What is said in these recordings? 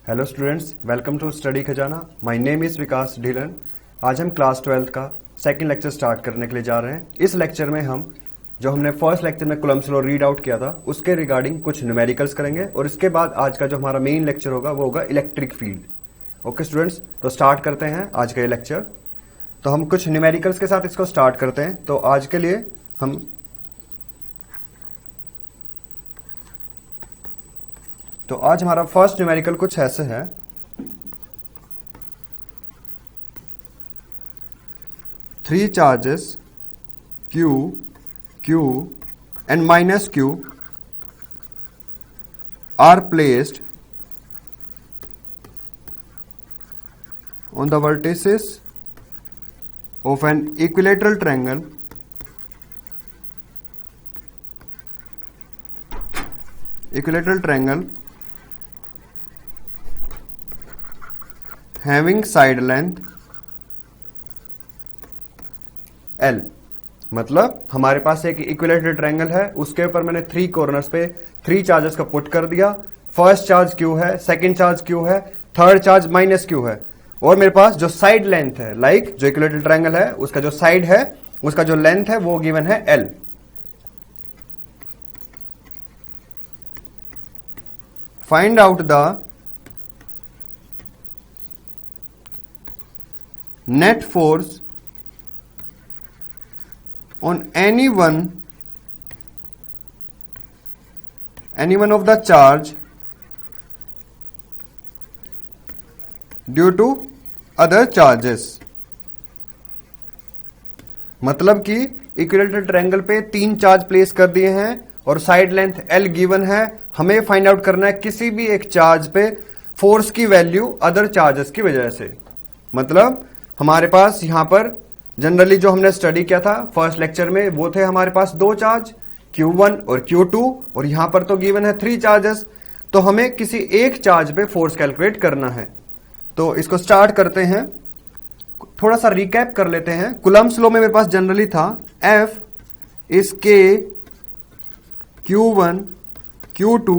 Hello students, welcome to study Khazana. My name is Vikas Dhillon. आज हम class 12 का सेकंड लेक्चर स्टार्ट करने के लिए जा रहे हैं। इस लेक्चर में हम हमने फर्स्ट लेक्चर में कूलम्ब्स लॉ रीड आउट किया था उसके रिगार्डिंग कुछ न्यूमेरिकल्स करेंगे और इसके बाद आज का जो हमारा मेन लेक्चर होगा वो होगा इलेक्ट्रिक फील्ड। ओके स्टूडेंट्स, तो स्टार्ट करते हैं आज का ये लेक्चर। तो हम कुछ न्यूमेरिकल्स के साथ इसको स्टार्ट करते हैं। तो आज के लिए हम आज हमारा फर्स्ट न्यूमेरिकल कुछ ऐसे है। Three charges Q, Q and minus Q are placed on the vertices of an equilateral triangle having side length L। मतलब हमारे पास एक इक्विलेटरल ट्रायंगल है, उसके ऊपर मैंने थ्री कॉर्नर्स पे थ्री चार्जेस का पुट कर दिया। फर्स्ट चार्ज Q है, सेकंड चार्ज Q है, थर्ड चार्ज माइनस Q है और मेरे पास जो साइड लेंथ है, लाइक जो इक्विलेटरल ट्रायंगल है उसका जो साइड है उसका जो लेंथ है वो गिवन है L। Find out the net force on any one of the charge due to other charges। मतलब कि इक्विलेटरल ट्रायंगल पे तीन चार्ज प्लेस कर दिए हैं और साइड लेंथ L गिवन है। हमें फाइंड आउट करना है किसी भी एक चार्ज पे फोर्स की वैल्यू अदर चार्जेस की वजह से। मतलब हमारे पास यहां पर जनरली जो हमने स्टडी किया था फर्स्ट लेक्चर में वो थे हमारे पास दो चार्ज Q1 और Q2 और यहां पर तो गिवन है थ्री चार्जेस। तो हमें किसी एक चार्ज पे फोर्स कैलकुलेट करना है। तो इसको स्टार्ट करते हैं। थोड़ा सा रिकैप कर लेते हैं। कूलम्ब्स लॉ में मेरे पास जनरली था F is K Q1 Q2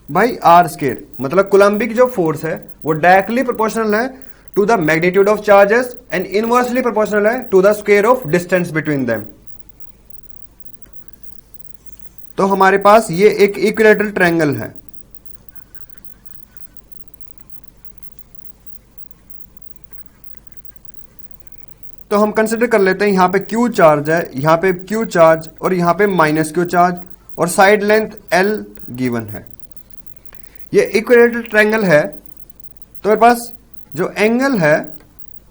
by R square. मतलब कूलम्बिक जो फोर्स है वो डायरेक्टली प्रोपोर्शनल है to the magnitude of charges and inversely proportional है to the square of distance between them। तो हमारे पास ये एक इक्विलेटरल ट्रायंगल है। तो हम कंसिडर कर लेते हैं यहां पे Q चार्ज है, यहां पे Q चार्ज और यहां पे माइनस Q चार्ज और साइड लेंथ L गिवन है। ये इक्विलेटरल ट्रायंगल है तो मेरे पास जो एंगल है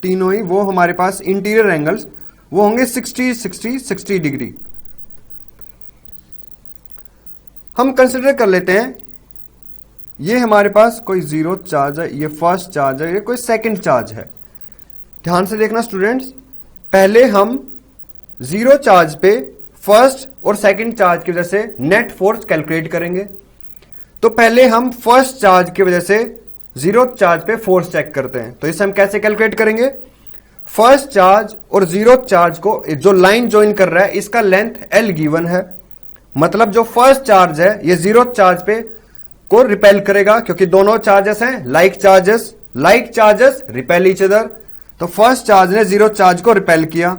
तीनों ही वो हमारे पास इंटीरियर एंगल्स वो होंगे 60 डिग्री। हम कंसिडर कर लेते हैं ये हमारे पास कोई जीरो चार्ज है, ये फर्स्ट चार्ज है, ये कोई सेकंड चार्ज है। ध्यान से देखना स्टूडेंट्स, पहले हम जीरो चार्ज पे फर्स्ट और सेकंड चार्ज की वजह से नेट फोर्स कैलकुलेट करेंगे। तो पहले हम फर्स्ट चार्ज की वजह से जीरो चार्ज पे फोर्स चेक करते हैं। तो इसे हम कैसे कैलकुलेट करेंगे? फर्स्ट चार्ज और जीरो चार्ज को जो लाइन ज्वाइन कर रहा है इसका लेंथ L गिवन है। मतलब जो फर्स्ट चार्ज है ये जीरो चार्ज पे को रिपेल करेगा क्योंकि दोनों चार्जेस हैं like charges repel each other. तो फर्स्ट चार्ज ने जीरो चार्ज को रिपेल किया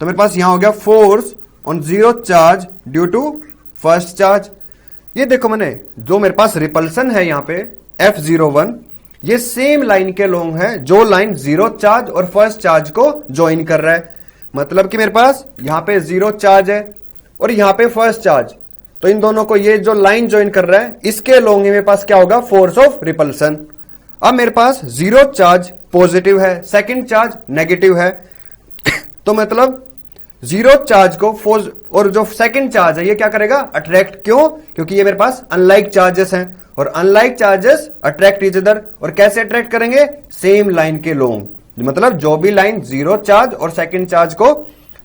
तो मेरे पास यहां हो गया force on zero charge due to first charge. ये देखो मैंने जो मेरे पास रिपल्सन है यहां पे F01 ये सेम लाइन के लोंग है जो लाइन जीरो चार्ज और फर्स्ट चार्ज को ज्वाइन कर रहा है। मतलब कि मेरे पास यहां पे जीरो चार्ज है और यहां पे फर्स्ट चार्ज, तो इन दोनों को ये जो लाइन ज्वाइन कर रहा है इसके लोंग मेरे पास क्या होगा? Force of repulsion. अब मेरे पास जीरो चार्ज पॉजिटिव है, सेकंड चार्ज नेगेटिव है। तो मतलब जीरो चार्ज को फोर्स और जो सेकंड चार्ज है ये क्या करेगा? अट्रैक्ट। क्यों? क्योंकि ये मेरे पास अनलाइक चार्जेस हैं और unlike charges attract each other. और कैसे अट्रैक्ट करेंगे? सेम लाइन के लोंग। मतलब जो भी लाइन जीरो चार्ज और सेकंड चार्ज को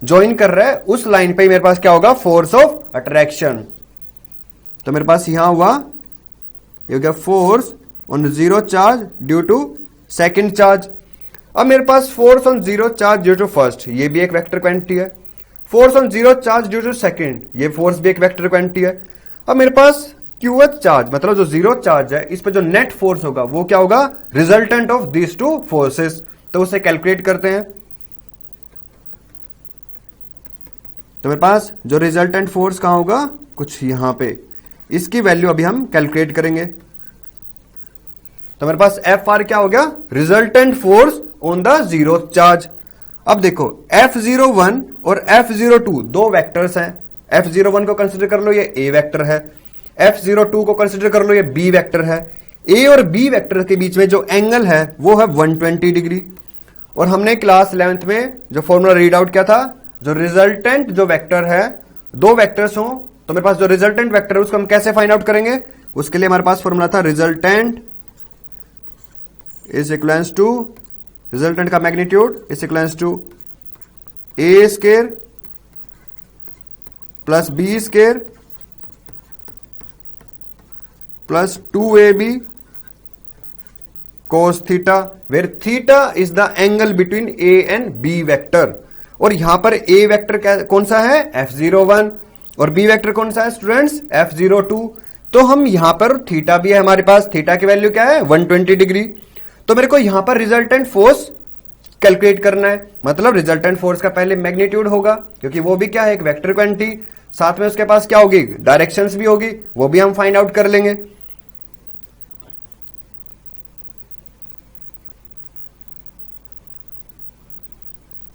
ज्वाइन कर रहा है उस लाइन पे मेरे पास क्या होगा? Force of attraction. तो मेरे पास यहां हुआ ये हो गया force on zero charge due to second charge. अब मेरे पास force on zero charge due to first, ये भी एक वेक्टर क्वांटिटी है। Force on zero charge due to second, ये फोर्स भी एक वेक्टर क्वांटिटी है। अब मेरे पास क्यूएच चार्ज मतलब जो जीरो चार्ज है इस पे जो नेट फोर्स होगा वो क्या होगा, resultant of these two forces. तो उसे कैलकुलेट करते हैं। तो मेरे पास जो रिजल्टेंट फोर्स कहां होगा, कुछ यहां पे, इसकी वैल्यू अभी हम कैलकुलेट करेंगे। तो मेरे पास एफ आर क्या हो गया, resultant force on the zero charge. अब देखो F01 और F02 दो वेक्टर्स हैं। F01 को कंसिडर कर लो ये A वेक्टर है, F02 को कंसिडर कर लो ये B वेक्टर है। A और B वेक्टर के बीच में जो एंगल है वो है 120 डिग्री। और हमने क्लास 11th में जो फॉर्मूला रीड आउट किया था, जो रिजल्टेंट जो वेक्टर है, दो वेक्टर्स हो तो मेरे पास जो रिजल्टेंट वेक्टर है उसको हम कैसे फाइंड आउट करेंगे, उसके लिए हमारे पास फॉर्मूला था resultant is equals to, resultant का magnitude is equals to A square plus B square plus 2ab cos theta, where theta is the angle between A and B vector. और यहां पर ए वेक्टर कौन सा है, F01, और B vector कौन सा है स्टूडेंट्स, F02। तो हम यहां पर थीटा भी है हमारे पास, थीटा की वैल्यू क्या है 120 डिग्री। तो मेरे को यहां पर रिजल्टेंट फोर्स कैलकुलेट करना है, मतलब रिजल्टेंट फोर्स का पहले मैग्नीट्यूड होगा क्योंकि वो भी क्या है एक वेक्टर क्वांटिटी, साथ में उसके पास क्या होगी, डायरेक्शंस भी होगी, वो भी हम फाइंड आउट कर लेंगे।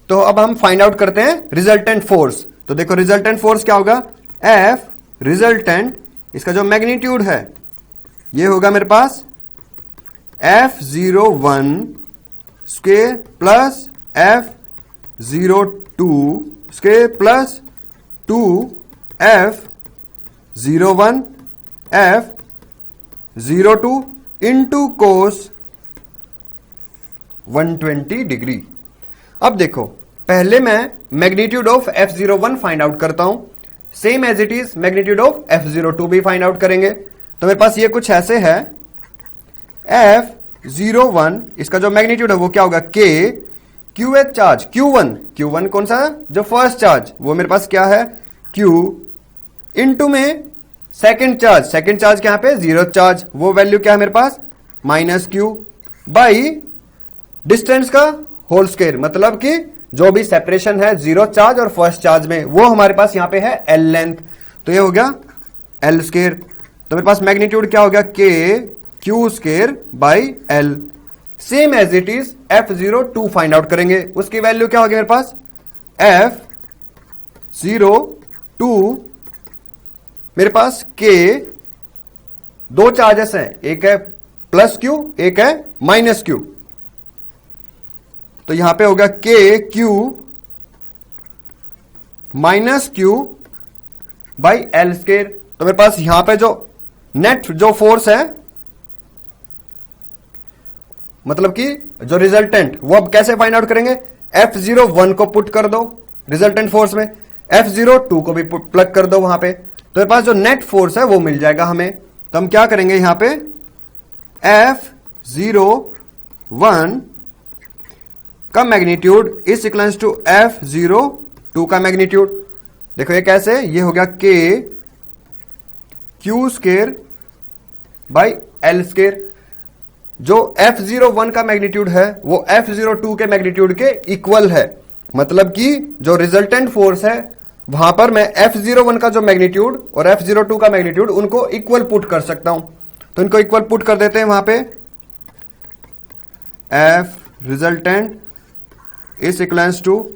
तो अब हम फाइंड आउट करते हैं रिजल्टेंट फोर्स। तो देखो रिजल्टेंट फोर्स क्या होगा, एफ रिजल्टेंट, इसका जो मैग्नीट्यूड है ये होगा मेरे पास F01 square plus F02 square plus 2F01 F02 into cos 120 degree. अब देखो पहले मैं magnitude of F01 find out करता हूं, same as it is magnitude of F02 भी फाइंड आउट करेंगे। तो मेरे पास ये कुछ ऐसे है, F01 इसका जो मैग्नीट्यूड है वो क्या होगा, K QH चार्ज Q1 कौन सा है, जो फर्स्ट चार्ज, वो मेरे पास क्या है Q इंटू में सेकेंड चार्ज क्या पे जीरो चार्ज, वो वैल्यू क्या है मेरे पास -Q बाई डिस्टेंस का होल स्क्वायर, मतलब कि जो भी सेपरेशन है जीरो चार्ज और फर्स्ट चार्ज में वो हमारे पास यहां पे है L लेंथ, तो ये हो गया L स्क्वायर। तो मेरे पास मैग्नीट्यूड क्या हो गया K Q square by L। Same as it is F02 find out करेंगे, उसकी वैल्यू क्या होगी मेरे पास F02 मेरे पास K, दो चार्जेस हैं, एक है प्लस Q एक है माइनस Q, तो यहां पे होगा K Q minus Q by L square. तो मेरे पास यहां पे जो नेट जो फोर्स है, मतलब कि जो रिजल्टेंट, वो अब कैसे फाइंड आउट करेंगे, F01 को पुट कर दो रिजल्टेंट फोर्स में, F02 को भी प्लग कर दो वहां पे, तो मेरे पास जो नेट फोर्स है वो मिल जाएगा हमें। तो हम क्या करेंगे यहां पे F01 का magnitude is equals to F02 का मैग्नीट्यूड। देखो ये कैसे, ये हो गया K Q square by L square. जो F01 का मैग्नीट्यूड है वो F02 के मैग्नीट्यूड के इक्वल है, मतलब कि जो रिजल्टेंट फोर्स है वहां पर मैं F01 का जो मैग्नीट्यूड और F02 का मैग्नीट्यूड उनको इक्वल पुट कर सकता हूं। तो इनको इक्वल पुट कर देते हैं वहां पे, F resultant is equals to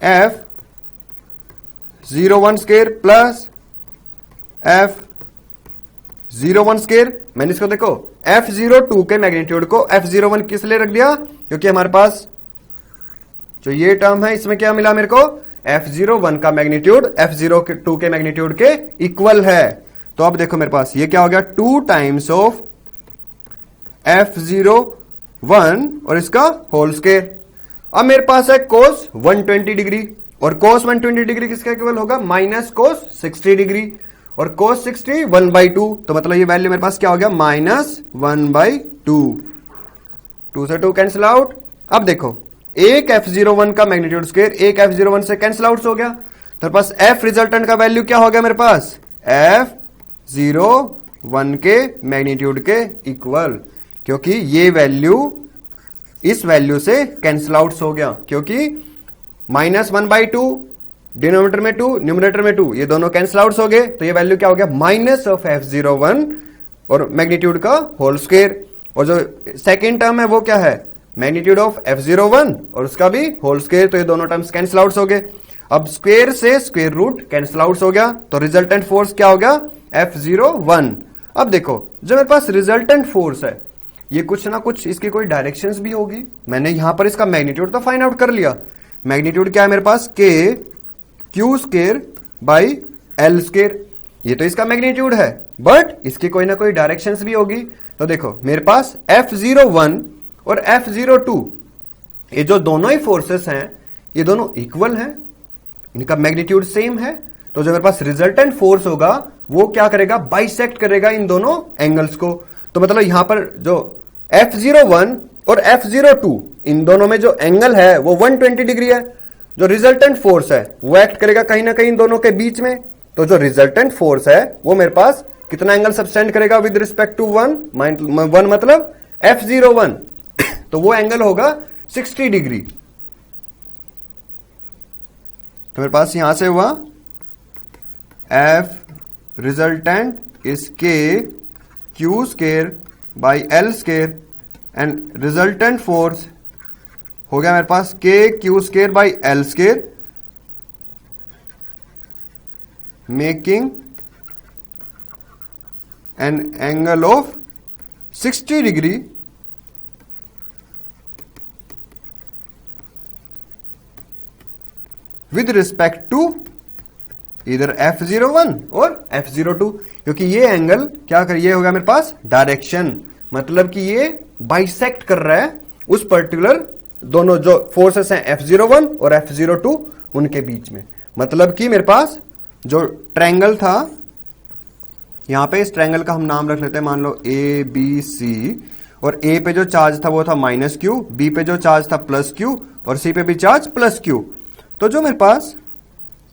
F01 square plus F01 square. मैंने इसको देखो F02 के मैग्नीट्यूड को F01 किस लिए रख दिया, क्योंकि हमारे पास जो ये टर्म है इसमें क्या मिला मेरे को, F01 का मैग्नीट्यूड F02 के मैग्नीट्यूड के इक्वल है। तो अब देखो मेरे पास ये क्या हो गया, 2 टाइम्स ऑफ F01 और इसका होल स्क्वायर। अब मेरे पास है cos 120 डिग्री, और cos 120 डिग्री किसका इक्वल होगा, माइनस cos 60 डिग्री, और cos 60 1/2, तो मतलब ये वैल्यू मेरे पास क्या हो गया, -1/2, 2 से 2 कैंसिल आउट। अब देखो एक F01 का मैग्नीट्यूड स्क्वायर एक F01 से कैंसिल आउट हो गया, तो मेरे पास F रिजल्टेंट का वैल्यू क्या हो गया मेरे पास, 0 1 के मैग्नीट्यूड के इक्वल, क्योंकि ये वैल्यू इस वैल्यू से कैंसिल आउट हो गया, क्योंकि -1/2 डिनोमिनेटर में 2 न्यूमरेटर में 2 ये दोनों कैंसिल आउट हो गए, तो ये वैल्यू क्या हो गया माइनस ऑफ f01 और मैग्नीट्यूड का होल स्क्वायर, और जो सेकेंड टर्म है वो क्या है मैग्नीट्यूड ऑफ f01 और उसका भी होल स्क्वायर, तो ये दोनों टर्म्स कैंसिल आउट हो गए। अब स्क्वायर से स्क्वायर रूट कैंसिल आउट हो गया, तो रिजल्टेंट फोर्स क्या हो गया f01। अब देखो जो मेरे पास रिजल्टेंट फोर्स है ये कुछ ना कुछ इसकी कोई डायरेक्शंस भी होगी, मैंने यहां पर इसका मैग्नीट्यूड तो फाइंड आउट कर लिया, मैग्नीट्यूड क्या है मेरे पास k Q square by L square, ये तो इसका मैग्नीट्यूड है, बट इसकी कोई ना कोई डायरेक्शंस भी होगी। तो देखो मेरे पास f01 और f02 ये जो दोनों ही फोर्सेस हैं ये दोनों इक्वल हैं, इनका मैग्नीट्यूड सेम है, तो जो मेरे पास रिजल्टेंट फोर्स होगा वो क्या करेगा बाइसेक्ट करेगा इन दोनों एंगल्स को। तो मतलब यहां पर जो f01 और f02 इन दोनों में जो एंगल है वो 120 डिग्री है, जो रिजल्टेंट फोर्स है वो एक्ट करेगा कहीं ना कहीं इन दोनों के बीच में, तो जो रिजल्टेंट फोर्स है वो मेरे पास कितना एंगल सबटेंड करेगा विद रिस्पेक्ट टू 1 मतलब f01 तो वो एंगल होगा 60 डिग्री। तो मेरे पास यहां से हुआ f resultant is k Q square by L square and resultant force हो गया मेरे पास k Q square by L square making an angle of 60 degree with respect to इधर f01 और f02, क्योंकि ये एंगल क्या कर ये होगा मेरे पास डायरेक्शन, मतलब कि ये बाइसेक्ट कर रहा है उस पर्टिकुलर दोनों जो फोर्सेस हैं f01 और f02 उनके बीच में, मतलब कि मेरे पास जो ट्रायंगल था यहां पे इस ट्रायंगल का हम नाम रख लेते हैं मान लो ABC, और A पे जो चार्ज था वो था -q, B पे जो चार्ज था +q और C पे भी चार्ज +q। तो जो मेरे पास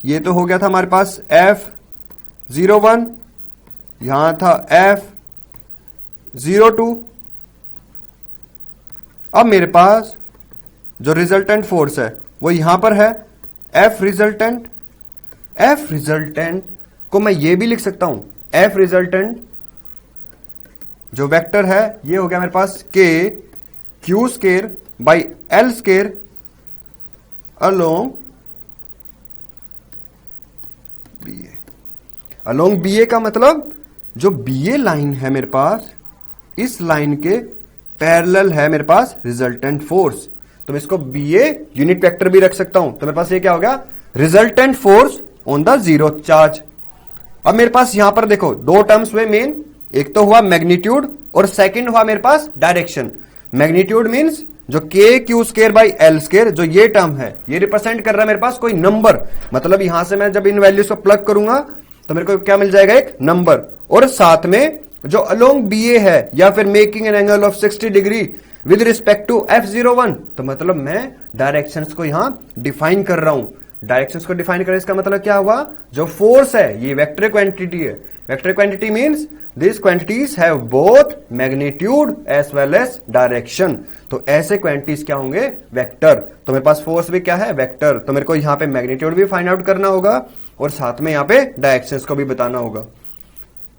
ये तो हो गया था हमारे पास f01, यहां था f02, अब मेरे पास जो रिजल्टेंट फोर्स है वो यहां पर है f रिजल्टेंट को मैं ये भी लिख सकता हूं f रिजल्टेंट जो वेक्टर है ये हो गया मेरे पास k Q square by L square along BA का मतलब जो BA लाइन है मेरे पास इस लाइन के पैरेलल है मेरे पास रिजल्टेंट फोर्स, तो मैं इसको BA यूनिट वेक्टर भी रख सकता हूं, तो मेरे पास ये क्या हो गया resultant force on the zero charge. अब मेरे पास यहां पर देखो दो टर्म्स हुए मेन, एक तो हुआ मैग्नीट्यूड और सेकंड हुआ मेरे पास डायरेक्शन। मैग्नीट्यूड मींस जो k Q square by L square जो ये टर्म है ये रिप्रेजेंट कर रहा है मेरे पास कोई नंबर, मतलब यहां से मैं जब इन वैल्यूज को प्लग करूंगा तो मेरे को क्या मिल जाएगा एक नंबर, और साथ में जो अलोंग BA है या फिर making an angle of 60 degree with respect to f01, तो मतलब मैं डायरेक्शंस को यहां डिफाइन कर रहा हूं। डायरेक्शंस को डिफाइन करें इसका मतलब क्या हुआ जो फोर्स है ये वेक्टर क्वांटिटी है, vector quantity means this quantities have both magnitude as well as direction, तो ऐसे क्वांटिटीज क्या होंगे वेक्टर, तो मेरे पास फोर्स भी क्या है वेक्टर, तो मेरे को यहां पे मैग्नीट्यूड भी फाइंड आउट करना होगा और साथ में यहां पे डायरेक्शंस को भी बताना होगा।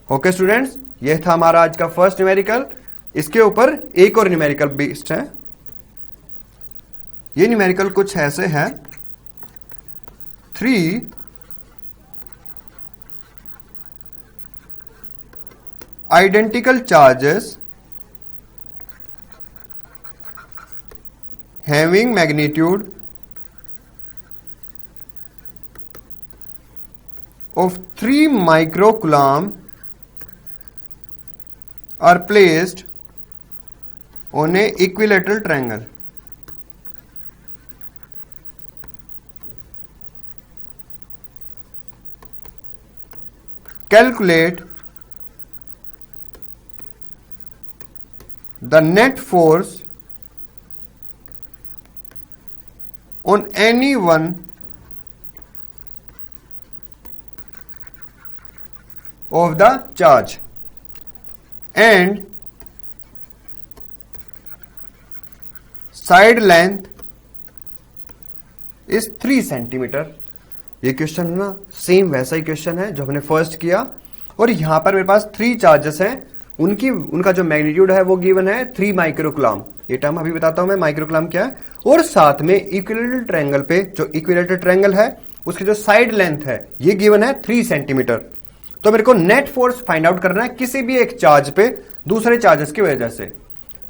ओके स्टूडेंट्स, ये था हमारा आज का फर्स्ट न्यूमेरिकल, इसके ऊपर एक और न्यूमेरिकल बेस्ड है। ये न्यूमेरिकल कुछ ऐसे है 3 identical charges having magnitude of 3 microcoulomb are placed on a equilateral triangle. Calculate the net force on any one of the charge and side length is 3 centimetre. ये क्वेश्चन ना same वैसा ही question है जो हमने first किया, और यहां पर मेरे पास 3 चार्जेस हैं, उनका जो मैग्नीट्यूड है वो गिवन है 3 माइक्रोकुलम। ये टर्म अभी बताता हूं मैं माइक्रोकुलम क्या है, और साथ में इक्विलेटरल ट्रायंगल पे जो इक्विलेटरल ट्रायंगल है उसकी जो साइड लेंथ है ये गिवन है 3 सेंटीमीटर। तो मेरे को नेट फोर्स फाइंड आउट करना है किसी भी एक चार्ज पे दूसरे चार्जेस की वजह से।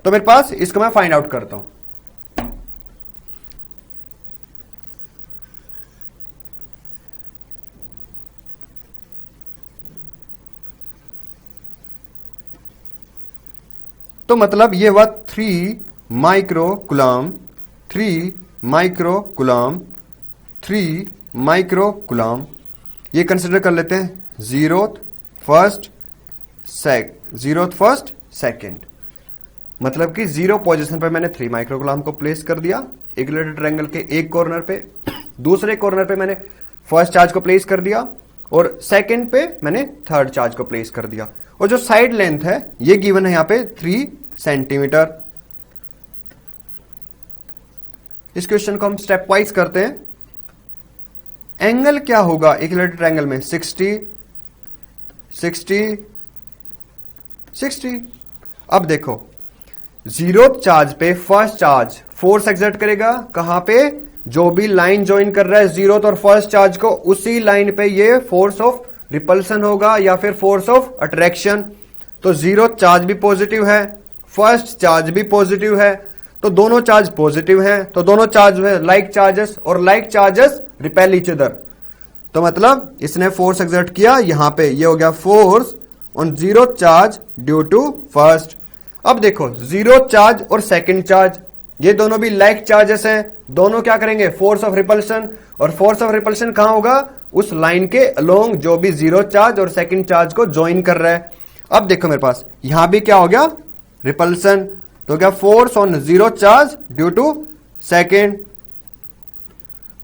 तो मेरे पास इसको मैं फाइंड आउट करता हूं। तो मतलब ये हुआ 3 माइक्रोकुलम, 3 माइक्रोकुलम, 3 माइक्रोकुलम। ये कंसिडर कर लेते हैं जीरोथ फर्स्ट सेकेंड, मतलब कि 0 पोजीशन पर मैंने 3 माइक्रोकुलम को प्लेस कर दिया इक्विलेटरल ट्रायंगल के एक कॉर्नर पे, दूसरे कॉर्नर पे मैंने फर्स्ट चार्ज को प्लेस कर दिया, और सेकेंड पे मैंने थर्ड चार्ज को प्लेस कर दिया, और जो साइड लेंथ है ये गिवन है यहां पे 3 सेंटीमीटर। इस क्वेश्चन को हम स्टेप वाइज करते हैं। एंगल क्या होगा इक्विलेटरल ट्रायंगल में? 60 60 60। अब देखो 0 चार्ज पे फर्स्ट चार्ज फोर्स एक्सर्ट करेगा, कहां पे? जो भी लाइन ज्वाइन कर रहा है 0 और फर्स्ट चार्ज को, उसी लाइन पे ये फोर्स ऑफ रिपल्सन होगा या फिर फोर्स ऑफ अट्रैक्शन। तो 0 चार्ज भी पॉजिटिव है, फर्स्ट चार्ज भी पॉजिटिव है, तो दोनों चार्ज पॉजिटिव हैं, तो दोनों चार्ज है लाइक चार्जेस, और like charges repel each other. तो मतलब इसने फोर्स एक्सर्ट किया यहां पे, ये हो गया force on 0 charge due to first. अब देखो 0 चार्ज और सेकंड चार्ज ये दोनों भी लाइक चार्जेस हैं, दोनों क्या करेंगे? फोर्स ऑफ रिपल्सन, और फोर्स ऑफ रिपल्सन कहां होगा? उस लाइन के अलोंग जो भी 0 चार्ज और सेकंड चार्ज को ज्वाइन कर रहा है। अब देखो मेरे पास यहां भी क्या हो गया? रिपल्सन। तो क्या? Force on 0 charge due to second.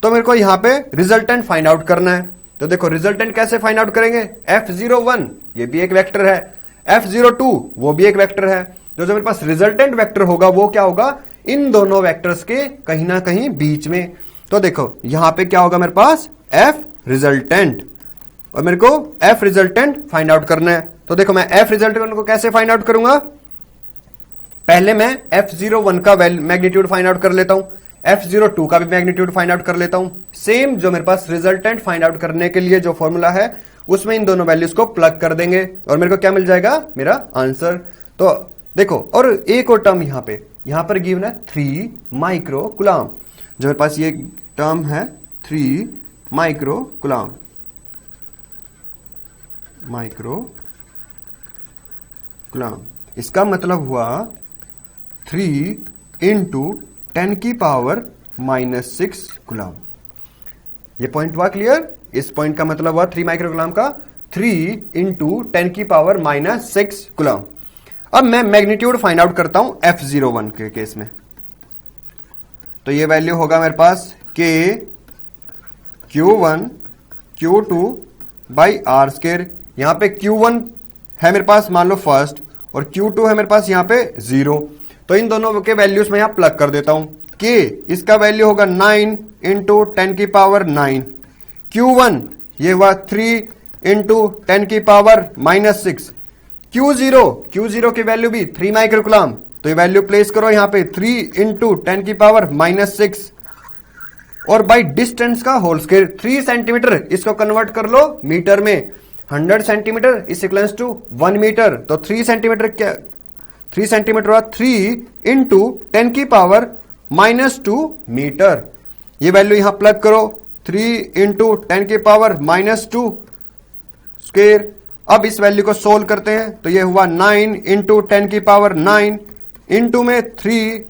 तो मेरे को यहां पे रिजल्टेंट फाइंड आउट करना है। तो देखो रिजल्टेंट कैसे फाइंड आउट करेंगे? F01 ये भी एक वेक्टर है, F02 वो भी एक वेक्टर है। जो मेरे पास रिजल्टेंट वेक्टर होगा वो क्या होगा? इन दोनों वेक्टर्स के कहीं ना कहीं बीच में। तो देखो यहां पे क्या होगा मेरे पास? F रिजल्टेंट, और मेरे को F रिजल्टेंट फाइंड आउट करना है। तो देखो मैं F रिजल्टेंट को कैसे फाइंड आउट करूंगा? पहले मैं F01 का मैग्नीट्यूड फाइंड आउट कर लेता हूं, F02 का भी मैग्नीट्यूड फाइंड आउट कर लेता हूं। सेम जो मेरे पास रिजल्टेंट फाइंड आउट करने के लिए जो फॉर्मूला है उसमें इन दोनों वैल्यूज को प्लग कर देंगे, और मेरे को क्या मिल जाएगा? मेरा आंसर। तो देखो, और एक और टर्म यहां पर गिवन है 3 माइक्रोकुलम। जो मेरे पास ये टर्म है 3 माइक्रोकुलम, इसका मतलब हुआ 3 इंटू 10 की पावर -6 कुलम। ये पॉइंट हुआ क्लियर? इस पॉइंट का मतलब हुआ 3 माइक्रोकुलम का 3 इंटू 10 की पावर -6 कुलम। अब मैं मैग्नीट्यूड फाइंड आउट करता हूं F01 के केस में। तो ये वैल्यू होगा मेरे पास K Q1 Q2 by R square. यहां पे Q1 है मेरे पास मान लो फर्स्ट, और Q2 है मेरे पास यहां पे 0। तो इन दोनों के वैल्यूज में यहां प्लग कर देता हूं। K इसका वैल्यू होगा 9 इंटू 10 की पावर 9। Q1 ये हुआ 3 इंटू 10 की पावर -6। Q0 की वैल्यू भी 3 माइक्रोकुलम, तो ये वैल्यू प्लेस करो यहां पे 3 इंटू 10 की पावर -6, और बाई डिस्टेंस का होल स्क्वायर 3 सेंटीमीटर, इसको कन्वर्ट कर लो मीटर में। 100 centimetre is equals to 1 metre. तो 3 सेंटीमीटर क्या? 3 सेंटीमीटर हुआ 3 इंटू 10 की पावर -2 मीटर। ये वैल्यू यहां प्लग करो 3 इंटू 10 की पावर -2 स्क्वायर। अब इस वैल्यू को सोल्व करते हैं, तो ये हुआ 9 इंटू 10 की पावर 9 इंटू में 3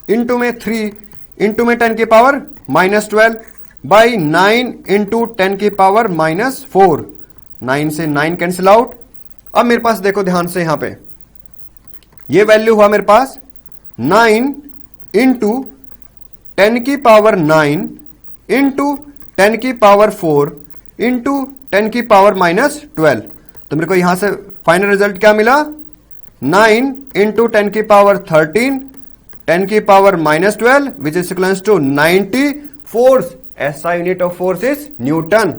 इंटू में 3 इंटू में 10 की पावर -12 बाई 9 इंटू 10 की पावर -4। 9 से 9 कैंसिल आउट। अब मेरे पास देखो ध्यान से यहां पे ये वैल्यू हुआ मेरे पास 9 इंटू 10 की पावर 9 इंटू 10 की पावर 4 इंटू 10 की पावर -12। तो मेरे को यहां से फाइनल रिजल्ट क्या मिला, 9 इंटू 10 की पावर 13 10 की power -12 which is equals to 90 force. ऐसा unit of force is newton.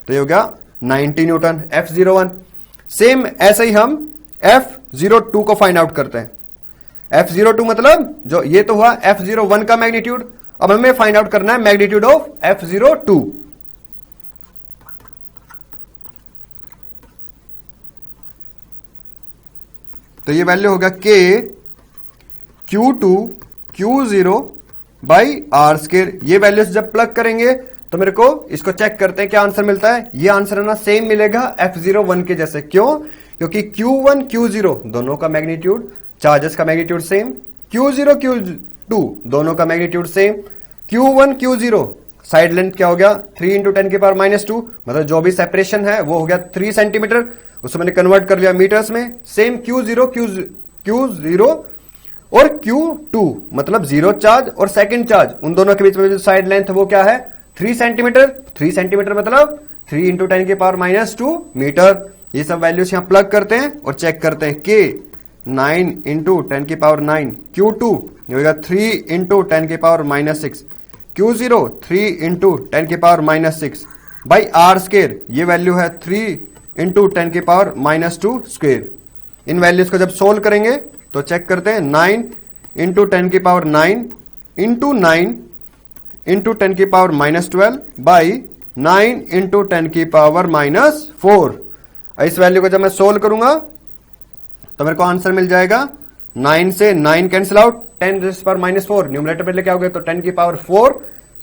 तो ये हो गया 90 न्यूटन F01। सेम ऐसे ही हम F02 को फाइंड आउट करते हैं। F02 मतलब जो ये तो हुआ F01 का मैग्नीट्यूड, अब हमें फाइंड आउट करना है मैग्नीट्यूड ऑफ F02। तो ये वैल्यू होगा K Q2 Q0 by are square. ये वैल्यूज जब प्लग करेंगे तो मेरे को इसको चेक करते हैं क्या आंसर मिलता है। ये आंसर है ना सेम मिलेगा F01 के जैसे। क्यों? क्योंकि Q1 Q0 दोनों का मैग्नीट्यूड, चार्जेस का मैग्नीट्यूड सेम, Q0 Q2 दोनों का magnitude same, Q1 Q0 side length क्या हो गया 3 इंटू 10 की पावर -2, मतलब जो भी सेपरेशन है वो हो गया 3 सेंटीमीटर, उसको मैंने कन्वर्ट कर लिया मीटर्स में। सेम Q0 और Q2 मतलब जीरो चार्ज और सेकंड चार्ज, उन दोनों के बीच में जो साइड लेंथ है वो क्या है 3 सेंटीमीटर। 3 सेंटीमीटर मतलब 3 इंटू 10 की पावर -2 मीटर। ये सब वैल्यूज यहां प्लग करते हैं और चेक करते हैं। K 9 इंटू 10 की पावर 9, Q2 होगा 3 इंटू 10 की पावर -6, Q0 3 इंटू 10 की पावर -6 बाई आर स्क्वायर। ये वैल्यू है 3 इंटू 10 की पावर -2 स्क्वायर। इन वैल्यूज को जब सोल्व करेंगे तो चेक करते हैं 9 इंटू 10 की पावर 9 इंटू 9 इंटू 10 की पावर -12 बाई 9 इंटू 10 की पावर -4। इस वैल्यू को जब मैं सोल्व करूंगा तो मेरे को आंसर मिल जाएगा 9 से 9 cancel out, 10 rays power -4 numerator पे लेके आओगे तो 10 की पावर 4,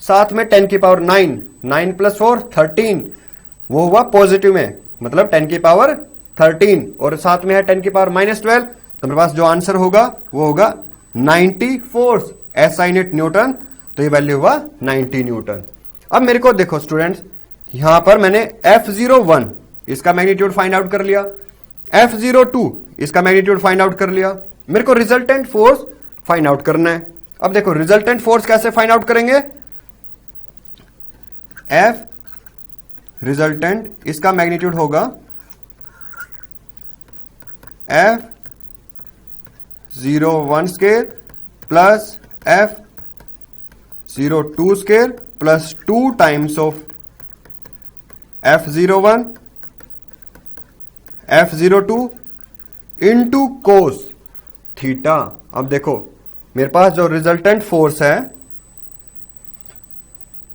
साथ में 10 की पावर 9, 9 प्लस 4 13, वो हुआ पॉजिटिव में मतलब 10 की पावर 13 और साथ में है 10 की पावर -12। तो मेरे पास जो आंसर होगा वो होगा 90 फोर्स SI यूनिट न्यूटन। तो ये वैल्यू हुआ 90 न्यूटन। अब मेरे को देखो स्टूडेंट्स, यहां पर मैंने F01 इसका मैग्नीट्यूड फाइंड आउट कर लिया, F02 इसका मैग्नीट्यूड फाइंड आउट कर लिया, मेरे को रिजल्टेंट फोर्स फाइंड आउट करना है। अब देखो रिजल्टेंट फोर्स कैसे फाइंड आउट करेंगे, F रिजल्टेंट इसका मैग्नीट्यूड होगा F01 square plus F02 square plus 2 times of F01 F02 into cos theta. अब देखो मेरे पास जो रिजल्टेंट फोर्स है,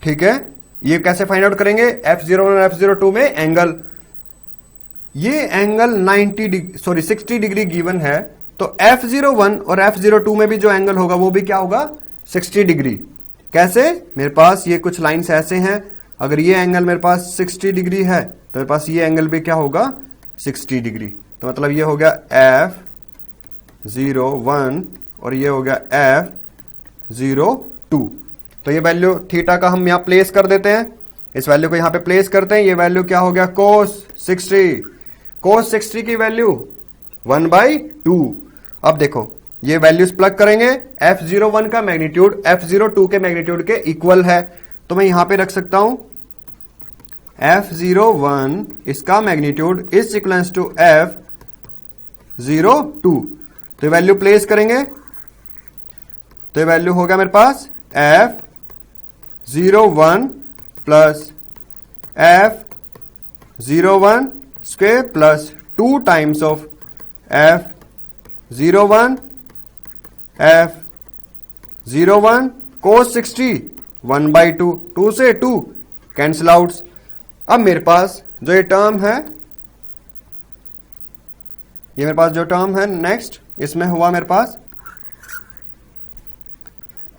ठीक है, ये कैसे फाइंड आउट करेंगे, F01 और F02 में एंगल, ये एंगल 60 डिग्री गिवन है, तो F01 और F02 में भी जो एंगल होगा वो भी क्या होगा 60 डिग्री। कैसे, मेरे पास ये कुछ लाइंस ऐसे हैं, अगर ये एंगल मेरे पास 60 डिग्री है तो मेरे पास ये एंगल भी क्या होगा 60 डिग्री। तो मतलब ये हो गया F01 और ये हो गया F02। तो ये वैल्यू थीटा का हम यहां प्लेस कर देते हैं, इस वैल्यू को यहां पे प्लेस करते हैं। ये वैल्यू क्या हो गया cos 60, cos 60 की वैल्यू 1/2। अब देखो ये वैल्यूज प्लग करेंगे, F01 का मैग्नीट्यूड F02 के मैग्नीट्यूड के इक्वल है, तो मैं यहां पे रख सकता हूं F01 इसका magnitude is equals to F02। तो वैल्यू प्लेस करेंगे तो ये वैल्यू होगा मेरे पास F01 plus F01 square plus 2 times of F01 F01 cos 60 1/2, 2 से 2 कैंसिल आउट्स। अब मेरे पास जो ये टर्म है, ये मेरे पास जो टर्म है नेक्स्ट, इसमें हुआ मेरे पास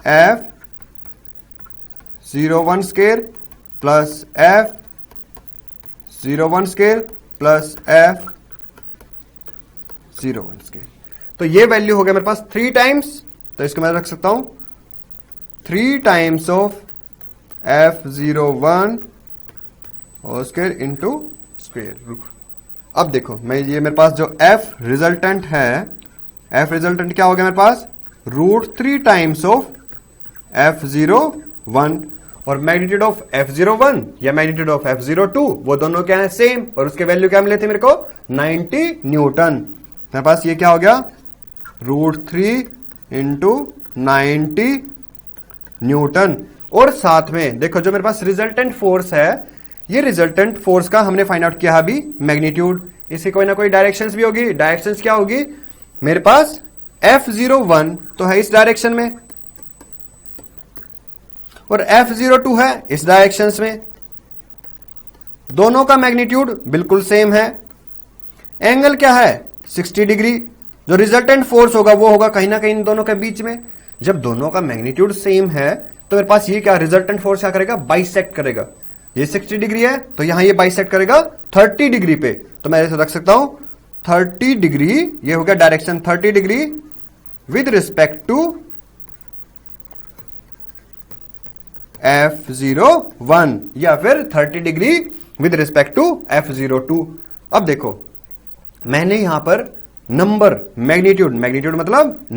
F01 square plus F01 square plus F01 square. तो ये वैल्यू हो गया मेरे पास 3 टाइम्स, तो इसको मैं रख सकता हूं 3 टाइम्स ऑफ F01 और स्क्वायर इंटू स्क्वायर। अब देखो मैं ये मेरे पास जो F रिजल्टेंट है, F रिजल्टेंट क्या हो गया मेरे पास √3 टाइम्स ऑफ F01 और मैग्नीट्यूड ऑफ F01 या मैग्नीट्यूड ऑफ F02 वो दोनों क्या है, सेम, और उसके वैल्यू क्या मिले थे मेरे को, 90 न्यूटन। मेरे पास ये क्या हो गया, √3 इंटू 90 न्यूटन। और साथ में देखो जो मेरे पास रिजल्टेंट फोर्स है, ये रिजल्टेंट फोर्स का हमने फाइंड आउट किया अभी मैग्नीट्यूड। इसकी कोई ना कोई डायरेक्शंस भी होगी। डायरेक्शंस क्या होगी, मेरे पास F01 तो है इस डायरेक्शन में और F02 है इस डायरेक्शंस में। दोनों का मैग्नीट्यूड बिल्कुल सेम है। एंगल क्या है, 60 डिग्री। जो रिजल्टेंट फोर्स होगा वो होगा कहीं ना कहीं इन दोनों के बीच में। जब दोनों का मैग्नीट्यूड सेम है तो मेरे पास ये क्या रिजल्टेंट फोर्स क्या करेगा, बाइसेक्ट करेगा। ये 60 डिग्री है तो यहां ये बाइसेक्ट करेगा 30 डिग्री पे। तो मैं ऐसे रख सकता हूं 30 डिग्री, ये हो गया direction 30 degree with respect to F01 या फिर 30 degree with respect to F02। अब देखो मैंने यहां पर नंबर, मैग्नीट्यूड मतलब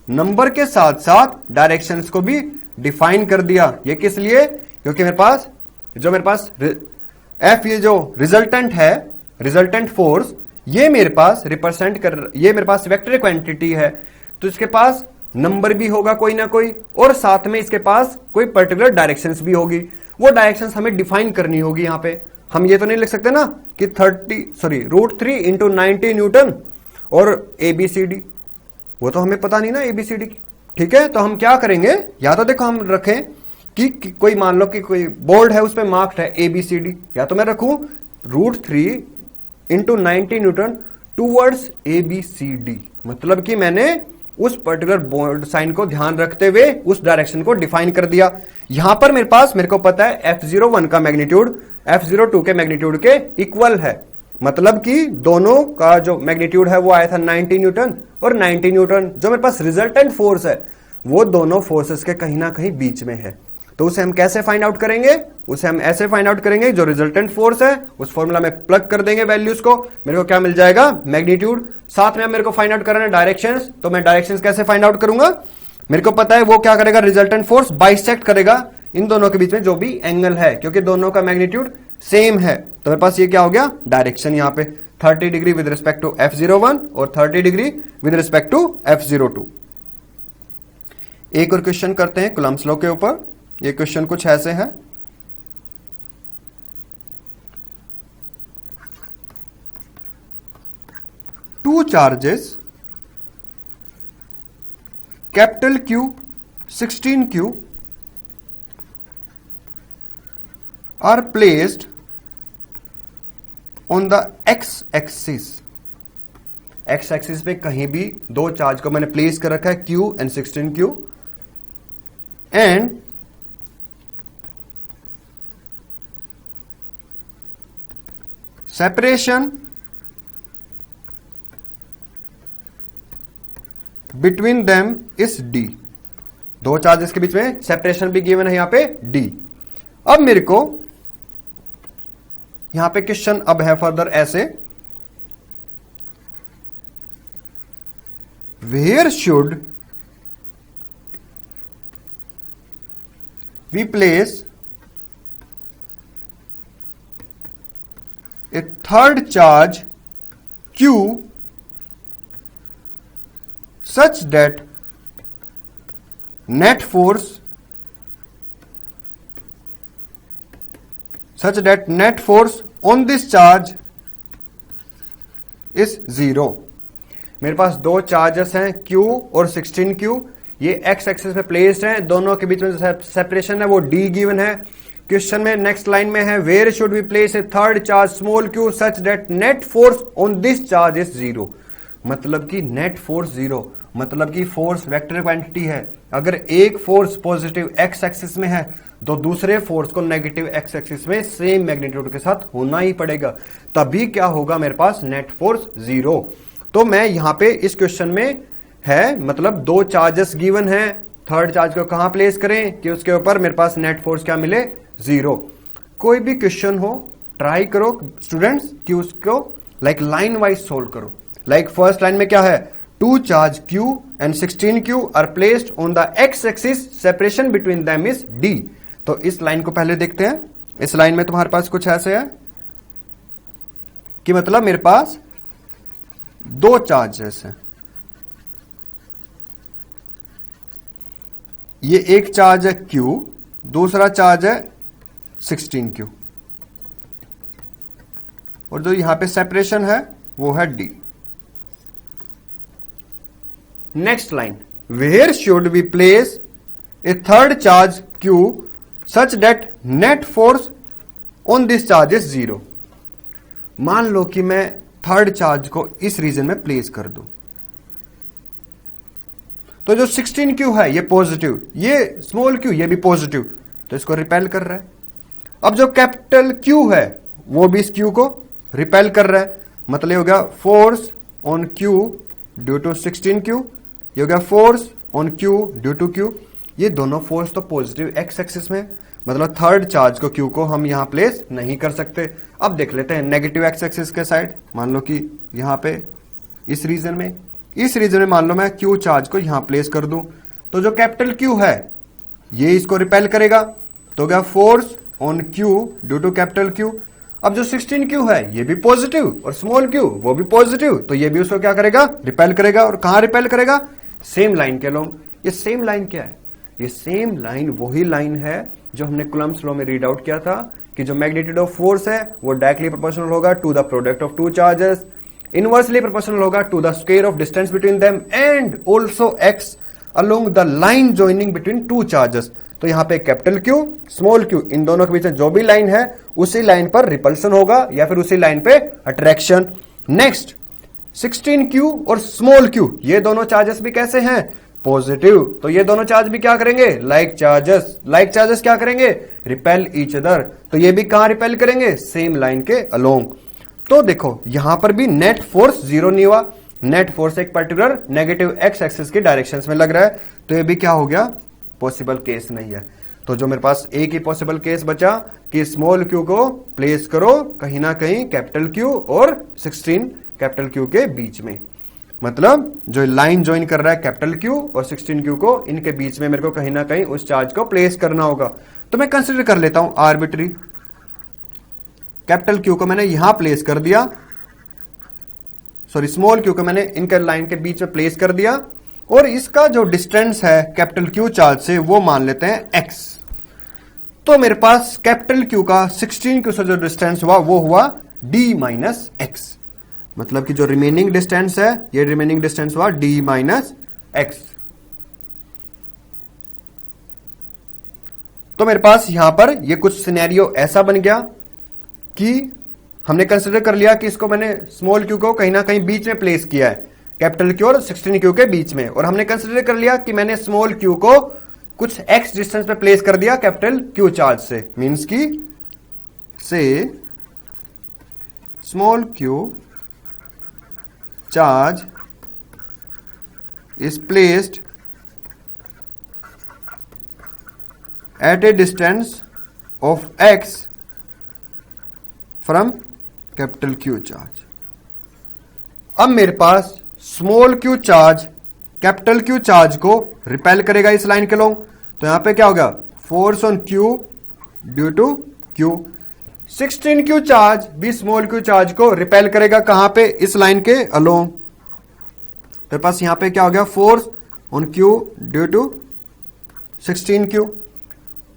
नंबर के साथ साथ डायरेक्शंस को भी डिफाइन कर दिया। ये किस लिए, क्योंकि मेरे पास F, ये जो रिजल्टेंट है, रिजल्टेंट फोर्स, ये मेरे पास ये मेरे पास वेक्टर क्वांटिटी है, तो इसके पास नंबर भी होगा कोई ना कोई, और साथ में इसके पास कोई पर्टिकुलर डायरेक्शंस भी होगी। वो डायरेक्शंस हमें डिफाइन करनी होगी। यहां पे हम ये तो नहीं लिख सकते ना कि √3 इंटू 90 न्यूटन और ABCD, वो तो हमें पता नहीं ना ABCD की। ठीक है, तो हम क्या करेंगे, या तो देखो हम रखें कि कोई मान लो कि कोई बोर्ड है उस पर मार्क्ड है ABCD, या तो मैं रखूं √3 इंटू 90 न्यूटन टूवर्ड्स ABCD, मतलब कि मैंने उस पर्टिकुलर बोर्ड साइन को ध्यान रखते हुए उस डायरेक्शन को डिफाइन कर दिया। यहां पर मेरे को पता है F01 का मैग्नीट्यूड F02 के मैग्नीट्यूड के इक्वल है, मतलब कि दोनों का जो मैग्नीट्यूड है वो आया था 90 न्यूटन, और 90 न्यूटन जो मेरे पास रिजल्टेंट फोर्स है वो दोनों फोर्सेस के कहीं ना कहीं बीच में है। तो उसे हम कैसे फाइंड आउट करेंगे, उसे हम ऐसे फाइंड आउट करेंगे, जो रिजल्टेंट फोर्स है उस फॉर्मूला में प्लग कर देंगे वैल्यूज को, मेरे को क्या मिल जाएगा, मैग्नीट्यूड। साथ में मेरे को फाइंड आउट करना है डायरेक्शंस, तो मैं डायरेक्शंस कैसे फाइंड आउट करूंगा, मेरे को पता है वो क्या करेगा, रिजल्टेंट फोर्स बाइसेक्ट करेगा इन दोनों के बीच में जो भी एंगल है, क्योंकि दोनों का मैग्नीट्यूड सेम है। तो मेरे पास ये क्या हो गया, डायरेक्शन यहां पे 30 degree with respect to F01 और 30 degree with respect to F02। एक और क्वेश्चन करते हैं कूलम्ब्स लॉ के ऊपर। ये क्वेश्चन कुछ ऐसे है, two charges capital Q 16Q are placed on the x-axis। x-axis पे कहीं भी दो चार्ज को मैंने प्लेस कर रखा है Q and 16Q, and separation between them is D। दो चार्जेस के बीच में सेपरेशन भी गिवन है यहां पे D। अब मेरे को यहां पे क्वेश्चन अब है फर्दर ऐसे, where should we place a third charge Q such that net force on this charge is 0। मेरे पास दो चार्जेस हैं Q और 16Q, ये x एक्सिस पे प्लेस्ड हैं, दोनों के बीच में सेपरेशन है वो D गिवन है। क्वेश्चन में नेक्स्ट लाइन में है, where should we place a third charge small q such that net force on this charge is 0। मतलब कि नेट फोर्स 0, मतलब कि फोर्स वेक्टर क्वांटिटी है। अगर एक फोर्स पॉजिटिव x एक्सिस में है तो दूसरे फोर्स को नेगेटिव x एक्सिस में सेम मैग्नीट्यूड के साथ होना ही पड़ेगा, तभी क्या होगा मेरे पास नेट फोर्स 0। तो मैं यहां पे इस क्वेश्चन में है, मतलब दो चार्जेस गिवन है, थर्ड चार्ज को कहां प्लेस करें कि उसके ऊपर मेरे पास नेट फोर्स क्या मिले, 0। कोई भी क्वेश्चन हो ट्राई करो स्टूडेंट्स कि उसको लाइक लाइन वाइज सोल्व करो। लाइक फर्स्ट लाइन में क्या है, two charge Q and 16Q are placed on the x axis, separation between them is D। तो इस लाइन को पहले देखते हैं। इस लाइन में तुम्हारे पास कुछ ऐसे है कि मतलब मेरे पास दो चार्जेस हैं। ये एक चार्ज है Q, दूसरा चार्ज है 16Q, और जो यहां पे सेपरेशन है वो है D। Next line, where should we place a third charge Q such that net force on this charge is 0। मान लो कि मैं थर्ड चार्ज को इस रीजन में प्लेस कर दूं, तो जो 16Q है ये पॉजिटिव, ये स्मॉल q ये भी पॉजिटिव, तो इसको रिपेल कर रहा है। अब जो कैपिटल Q है वो भी इस Q को रिपेल कर रहा है, मतलब हो गया force on Q due to 16Q, ये हो गया force on Q due to Q। ये दोनों फोर्स तो पॉजिटिव एक्स एक्सिस में, मतलब थर्ड चार्ज को Q को हम यहां प्लेस नहीं कर सकते। अब देख लेते हैं नेगेटिव एक्स एक्सिस के साइड। मान लो कि यहां पे इस रीजन में मान लो मैं Q चार्ज को यहां प्लेस कर दूं, तो जो कैपिटल Q है ये इसको रिपेल करेगा, तो क्या force on Q due to capital Q। अब जो 16Q है ये भी पॉजिटिव और स्मॉल q वो भी पॉजिटिव, तो ये भी उसको क्या करेगा, रिपेल करेगा। और कहां रिपेल करेगा, सेम लाइन के अलोंग। ये सेम लाइन क्या है, ये सेम लाइन वही लाइन है जो हमने कूलम्ब्स लॉ में रीड आउट किया था कि जो मैग्नीट्यूड ऑफ फोर्स है वो डायरेक्टली प्रोपोर्शनल होगा to the product of two charges, inversely proportional होगा to the square of distance between them and also acts along the line joining between two charges. तो यहां पे कैपिटल Q स्मॉल q इन दोनों के बीच में जो भी लाइन है उसी लाइन पर रिपल्सन होगा या फिर उसी लाइन पे अट्रैक्शन। नेक्स्ट 16Q और स्मॉल q ये दोनों चार्जेस भी कैसे हैं, पॉजिटिव, तो ये दोनों चार्ज भी क्या करेंगे, लाइक चार्जेस क्या करेंगे, रिपेल ईच अदर। तो ये भी कहां रिपेल करेंगे, सेम लाइन के अलोंग। तो देखो यहां पर भी नेट फोर्स जीरो नहीं हुआ, नेट फोर्स एक पर्टिकुलर नेगेटिव एक्स एक्सिस की डायरेक्शंस में लग रहा है, तो ये भी क्या हो गया, पॉसिबल केस नहीं है। तो जो मेरे पास एक ही पॉसिबल केस बचा कि स्मॉल q को प्लेस करो कहीं ना कहीं कैपिटल Q और 16 कैपिटल Q के बीच में, मतलब जो लाइन ज्वाइन कर रहा है कैपिटल Q और 16Q को, इनके बीच में मेरे को कहीं ना कहीं उस चार्ज को प्लेस करना होगा। तो मैं कंसिडर कर लेता हूं आर्बिट्री, कैपिटल Q को मैंने यहां प्लेस कर दिया, सॉरी स्मॉल q को मैंने इनके लाइन के बीच में प्लेस कर दिया, और इसका जो डिस्टेंस है कैपिटल Q चार्ज से वो मान लेते हैं x। तो मेरे पास कैपिटल Q का 16Q से जो डिस्टेंस हुआ वो हुआ d माइनस x, मतलब कि जो रिमेनिंग डिस्टेंस है ये रिमेनिंग डिस्टेंस हुआ d माइनस x। तो मेरे पास यहां पर ये कुछ सिनेरियो ऐसा बन गया कि हमने कंसिडर कर लिया कि इसको मैंने स्मॉल q को कहीं ना कहीं बीच में प्लेस किया है कैपिटल Q और 16Q के बीच में, और हमने कंसिडर कर लिया कि मैंने स्मॉल q को कुछ x डिस्टेंस पे प्लेस कर दिया कैपिटल Q चार्ज से, मींस की से small q charge is placed at a distance of x from capital Q चार्ज। अब मेरे पास small q charge capital Q charge को रिपेल करेगा इस लाइन के लोग, तो यहां पे क्या होगा, force on Q due to Q। 16Q charge भी स्मॉल q चार्ज को रिपेल करेगा कहां पे, इस लाइन के अलोंग। मेरे पास यहां पे क्या हो गया, force on Q due to 16Q।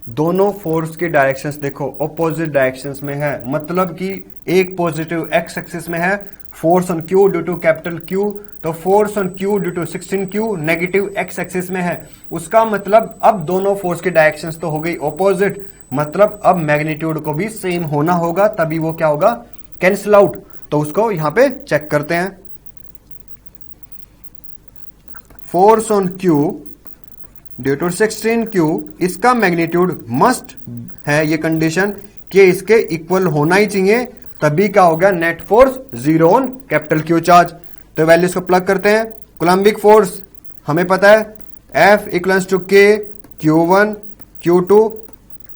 दोनों फोर्स की डायरेक्शंस देखो ऑपोजिट डायरेक्शंस में है, मतलब कि एक पॉजिटिव एक्स एक्सिस में है force on Q due to capital Q, तो force on Q due to 16Q negative X axis में है। उसका मतलब अब दोनों फोर्स की डायरेक्शंस तो हो गई ऑपोजिट, मतलब अब मैग्नीट्यूड को भी सेम होना होगा, तभी वो क्या होगा, कैंसिल आउट। तो उसको यहां पे चेक करते हैं। Force on Q due to 16Q, इसका मैग्नीट्यूड मस्ट है ये कंडीशन कि इसके इक्वल होना ही चाहिए, तभी क्या होगा, net force zero on capital Q charge. तो वैल्यूज को प्लग करते हैं। कोलम्बिक फोर्स हमें पता है F equals to K Q1 Q2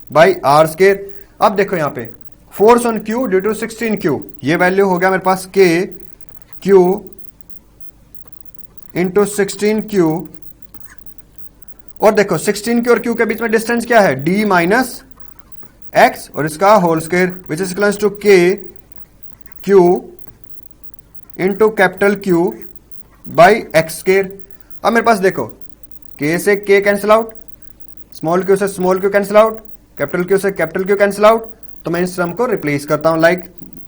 by R square. अब देखो यहां पे force on Q due to 16Q, ये वैल्यू हो गया मेरे पास K Q इंटू 16Q, और देखो 16Q और Q के बीच में डिस्टेंस क्या है, D माइनस एक्स और इसका whole square which is equals to K Q into capital Q by x square. अब मेरे पास देखो के से K cancel out, small Q से small Q cancel out, capital Q से कैपिटल क्यू कैंसिल आउट। तो मैं इस टर्म को रिप्लेस करता हूं, लाइक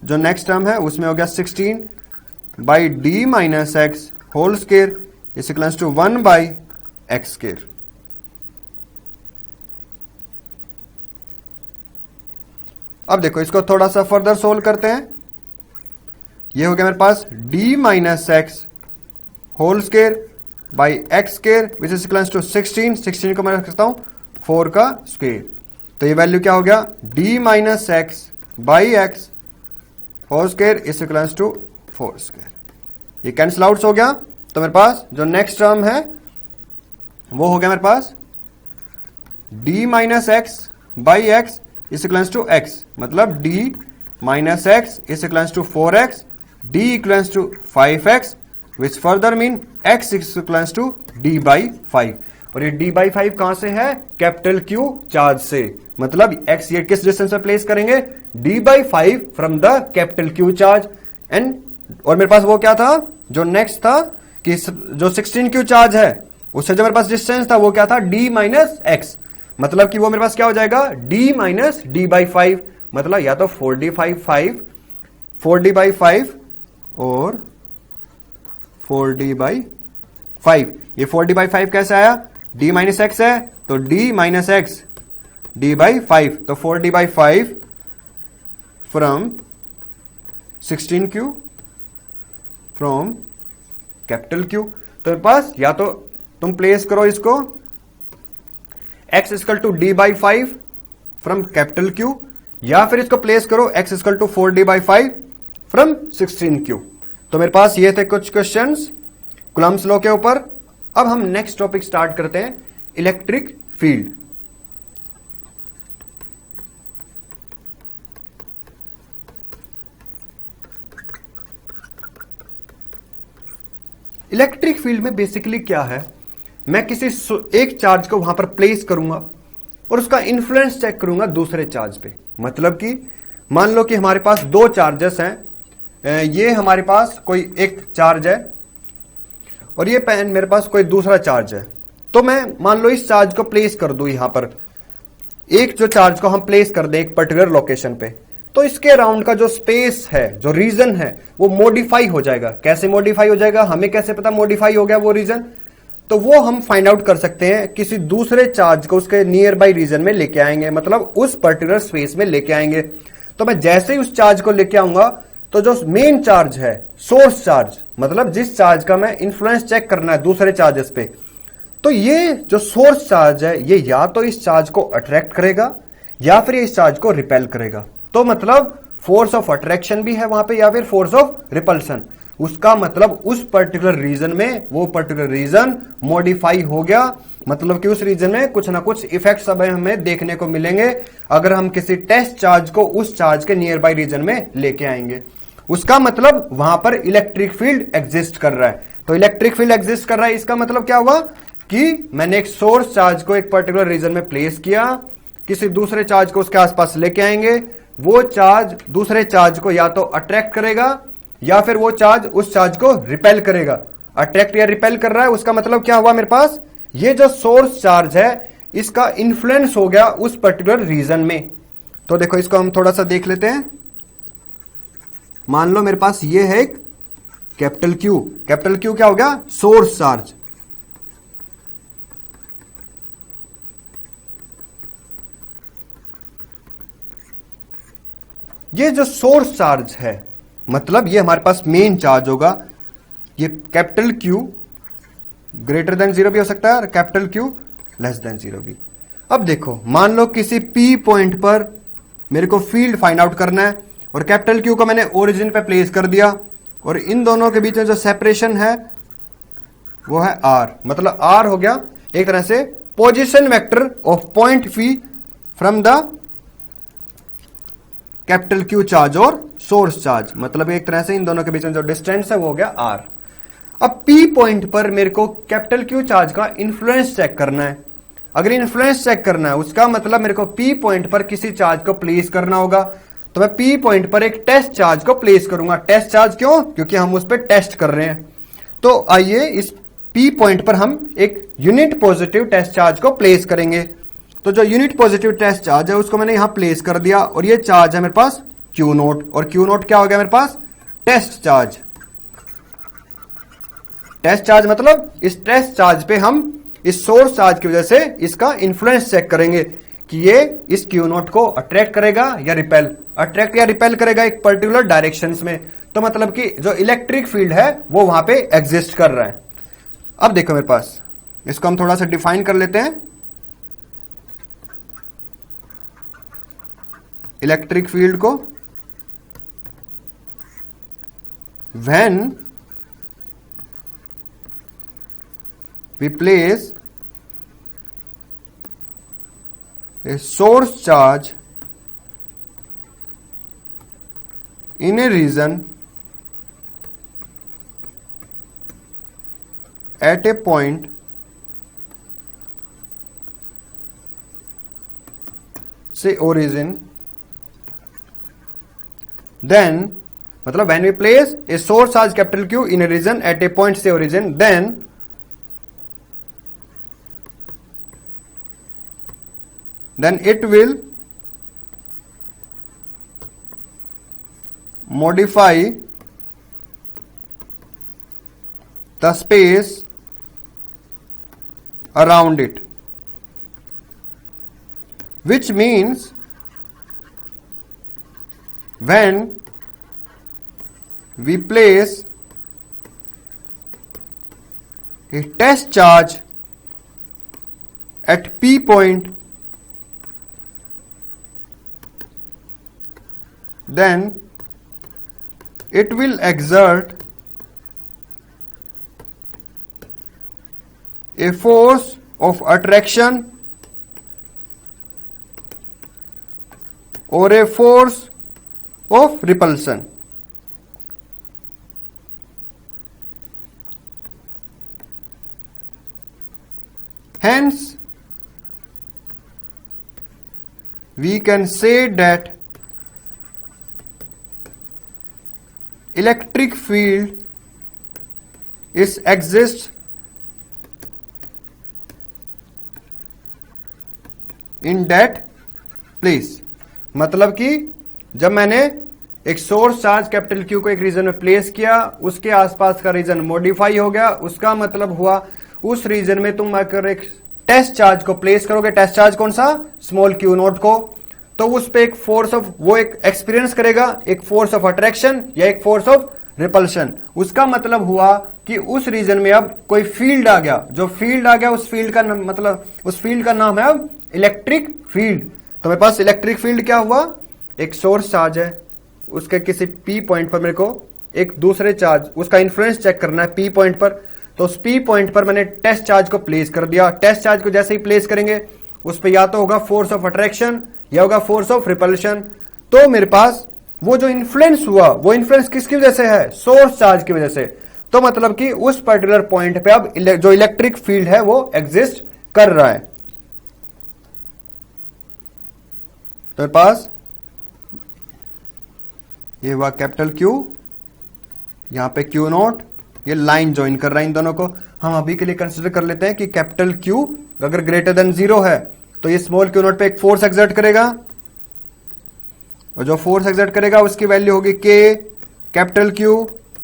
जो नेक्स्ट टर्म है उसमें हो गया 16 by D minus X whole square is equals to 1 by x square. अब देखो इसको थोड़ा सा फर्दर सोल्व करते हैं। ये हो गया मेरे पास d minus X whole square by x square which is equals to 16 को मैं रख सकता हूं 4 का स्क्वायर। तो ये वैल्यू क्या हो गया d minus X by X whole square is equals to 4 square. ये कैंसिल आउट हो गया। तो मेरे पास जो नेक्स्ट टर्म है वो हो गया मेरे पास d minus X by X is equals to X, मतलब d minus X is equals to 4x, d equals to 5x which further mean x is equals to d by 5। और ये d by 5 कहां से है, capital Q charge से, मतलब x ये किस डिस्टेंस पे प्लेस करेंगे, d by 5 from the capital Q charge. And और मेरे पास वो क्या था जो नेक्स्ट था कि जो 16Q चार्ज है उससे जो मेरे पास डिस्टेंस था वो क्या था d माइनस एक्स, मतलब कि वो मेरे पास क्या हो जाएगा d माइनस डी बाई 5, मतलब या तो 4d बाई 5 और 4d बाई 5। ये 4d बाई 5 कैसे आया, d माइनस एक्स है तो d minus x d by 5, तो 4d by 5 from 16Q from capital Q। तो मेरे पास या तो तुम प्लेस करो इसको x equal to d by 5 from capital Q, या फिर इसको प्लेस करो x equal to 4d by 5 from 16Q। तो मेरे पास ये थे कुछ क्वेश्चंस कूलम्ब्स लॉ के ऊपर। अब हम नेक्स्ट टॉपिक स्टार्ट करते हैं, इलेक्ट्रिक फील्ड। इलेक्ट्रिक फील्ड में बेसिकली क्या है, मैं किसी एक चार्ज को वहां पर प्लेस करूंगा और उसका इन्फ्लुएंस चेक करूंगा दूसरे चार्ज पे। मतलब कि मान लो कि हमारे पास दो चार्जेस हैं, ये हमारे पास कोई एक चार्ज है और ये पेन मेरे पास कोई दूसरा चार्ज है। तो मैं मान लो इस चार्ज को प्लेस कर दूं यहां पर, एक जो चार्ज को हम प्लेस कर दें एक पर्टिकुलर लोकेशन पे, तो इसके अराउंड का जो स्पेस है, जो रीजन है, वो मॉडिफाई हो जाएगा। कैसे मॉडिफाई हो जाएगा, हमें कैसे पता मॉडिफाई हो गया वो रीजन, तो वो हम फाइंड आउट कर सकते हैं किसी दूसरे चार्ज को उसके नियर बाई रीजन में लेके आएंगे, मतलब उस पर्टिकुलर स्पेस में लेके आएंगे। तो मैं जैसे ही उस चार्ज को लेके आऊंगा तो जो मेन चार्ज है, सोर्स चार्ज, मतलब जिस चार्ज का मैं इन्फ्लुएंस चेक करना है दूसरे चार्जेस पे, तो ये जो सोर्स चार्ज है ये या तो इस चार्ज को अट्रैक्ट करेगा या फिर इस चार्ज को रिपेल करेगा। तो मतलब फोर्स ऑफ अट्रैक्शन भी है वहां पे या फिर फोर्स ऑफ रिपल्सन। उसका मतलब उस पर्टिकुलर रीजन में वो पर्टिकुलर रीजन मॉडिफाई हो गया, मतलब कि उस रीजन में कुछ ना कुछ इफेक्ट्स अब हमें देखने को मिलेंगे अगर हम किसी टेस्ट चार्ज को उस चार्ज के नियर बाई रीजन में लेके आएंगे। उसका मतलब वहां पर इलेक्ट्रिक फील्ड एग्जिस्ट कर रहा है। तो इलेक्ट्रिक फील्ड एग्जिस्ट कर रहा है, इसका मतलब क्या हुआ कि मैंने एक सोर्स चार्ज को एक पर्टिकुलर रीजन में प्लेस किया, किसी दूसरे चार्ज को उसके आसपास लेके आएंगे, वो चार्ज दूसरे चार्ज को या तो अट्रैक्ट करेगा या फिर वो चार्ज उस चार्ज को रिपेल करेगा। अट्रैक्ट या रिपेल कर रहा है, उसका मतलब क्या हुआ, मेरे पास ये जो सोर्स चार्ज है इसका इन्फ्लुएंस हो गया उस पर्टिकुलर रीजन में। तो देखो इसको हम थोड़ा सा देख लेते हैं। मान लो मेरे पास ये है एक कैपिटल Q। कैपिटल Q क्या हो गया, सोर्स चार्ज। ये जो सोर्स चार्ज है मतलब ये हमारे पास मेन चार्ज होगा। ये कैपिटल Q ग्रेटर देन 0 भी हो सकता है और कैपिटल Q लेस देन 0 भी। अब देखो मान लो किसी P पॉइंट पर मेरे को फील्ड फाइंड आउट करना है और कैपिटल Q को मैंने ओरिजिन पे प्लेस कर दिया और इन दोनों के बीच में जो सेपरेशन है वो है R। मतलब R हो गया एक तरह से position vector of point P from the capital Q charge और सोर्स चार्ज, मतलब एक तरह से इन दोनों के बीच में जो डिस्टेंस है वो हो गया R। अब P पॉइंट पर मेरे को कैपिटल Q चार्ज का इन्फ्लुएंस चेक करना है। अगर इन्फ्लुएंस चेक करना है उसका मतलब मेरे को पी पॉइंट पर किसी चार्ज को प्लेस करना होगा, तो मैं पी पॉइंट पर एक टेस्ट चार्ज को प्लेस करूंगा। टेस्ट चार्ज क्यों? क्योंकि हम उस पर टेस्ट कर रहे हैं। तो आइए इस पी पॉइंट पर हम एक यूनिट पॉजिटिव टेस्ट चार्ज को प्लेस करेंगे। तो जो यूनिट पॉजिटिव टेस्ट चार्ज है उसको मैंने यहां प्लेस कर दिया, और ये चार्ज है मेरे पास क्यू नोट, और क्यू नोट क्या हो गया मेरे पास? Test charge. टेस्ट चार्ज मतलब इस टेस्ट चार्ज पे हम इस सोर्स चार्ज की वजह से इसका इन्फ्लुएंस चेक करेंगे कि ये इस क्यू नोट को अट्रैक्ट करेगा या रिपेल, अट्रैक्ट या रिपेल करेगा एक पर्टिकुलर डायरेक्शंस में। तो मतलब कि जो इलेक्ट्रिक फील्ड है वो वहां पे एग्जिस्ट कर रहा है। अब देखो मेरे पास, इसको हम थोड़ा सा डिफाइन कर लेते हैं। इलेक्ट्रिक फील्ड को when we place a source charge in a region at a point say origin, then मतलब when we place a source charge capital Q in a region at a point say origin, then it will modify the space around it, which means when we place a test charge at P point, then it will exert a force of attraction or a force of repulsion. Hence, we can say that electric field exists in that place। मतलब कि जब मैंने एक source charge capital Q को एक reason में place किया, उसके आसपास का रीजन मॉडिफाई हो गया, उसका मतलब हुआ उस रीजन में तुम अगर एक टेस्ट चार्ज को प्लेस करोगे, टेस्ट चार्ज कौन सा? स्मॉल क्यू नोट को, तो उस पे एक फोर्स ऑफ, वो एक एक्सपीरियंस करेगा एक फोर्स ऑफ अट्रैक्शन या एक फोर्स ऑफ रिपल्शन। उसका मतलब हुआ कि उस रीजन में अब कोई फील्ड आ गया, जो फील्ड आ गया उस फील्ड का मतलब उस फील्ड का नाम है अब इलेक्ट्रिक फील्ड। तो मेरे पास इलेक्ट्रिक फील्ड क्या हुआ? एक सोर्स चार्ज है, उसके किसी पी पॉइंट पर मेरे को एक दूसरे चार्ज, उसका इन्फ्लुएंस चेक करना है पी पॉइंट पर। तो उस पी पॉइंट पर मैंने टेस्ट चार्ज को प्लेस कर दिया। टेस्ट चार्ज को जैसे ही प्लेस करेंगे उस पर या तो होगा फोर्स ऑफ अट्रैक्शन या होगा फोर्स ऑफ रिपल्शन। तो मेरे पास वो जो इन्फ्लुएंस हुआ, वो इन्फ्लुएंस किसकी वजह से है? सोर्स चार्ज की वजह से। तो मतलब कि उस पर्टिकुलर पॉइंट पे अब जो इलेक्ट्रिक फील्ड है वो एग्जिस्ट कर रहा है। तो मेरे पास ये हुआ कैपिटल क्यू, यहां पे क्यू नोट, ये लाइन ज्वाइन कर रहा है इन दोनों को। हम अभी के लिए कंसिडर कर लेते हैं कि कैपिटल क्यू अगर ग्रेटर देन 0 है तो ये स्मॉल क्यू नोट पे एक फोर्स एक्सर्ट करेगा, और जो फोर्स एक्सर्ट करेगा उसकी वैल्यू होगी K capital Q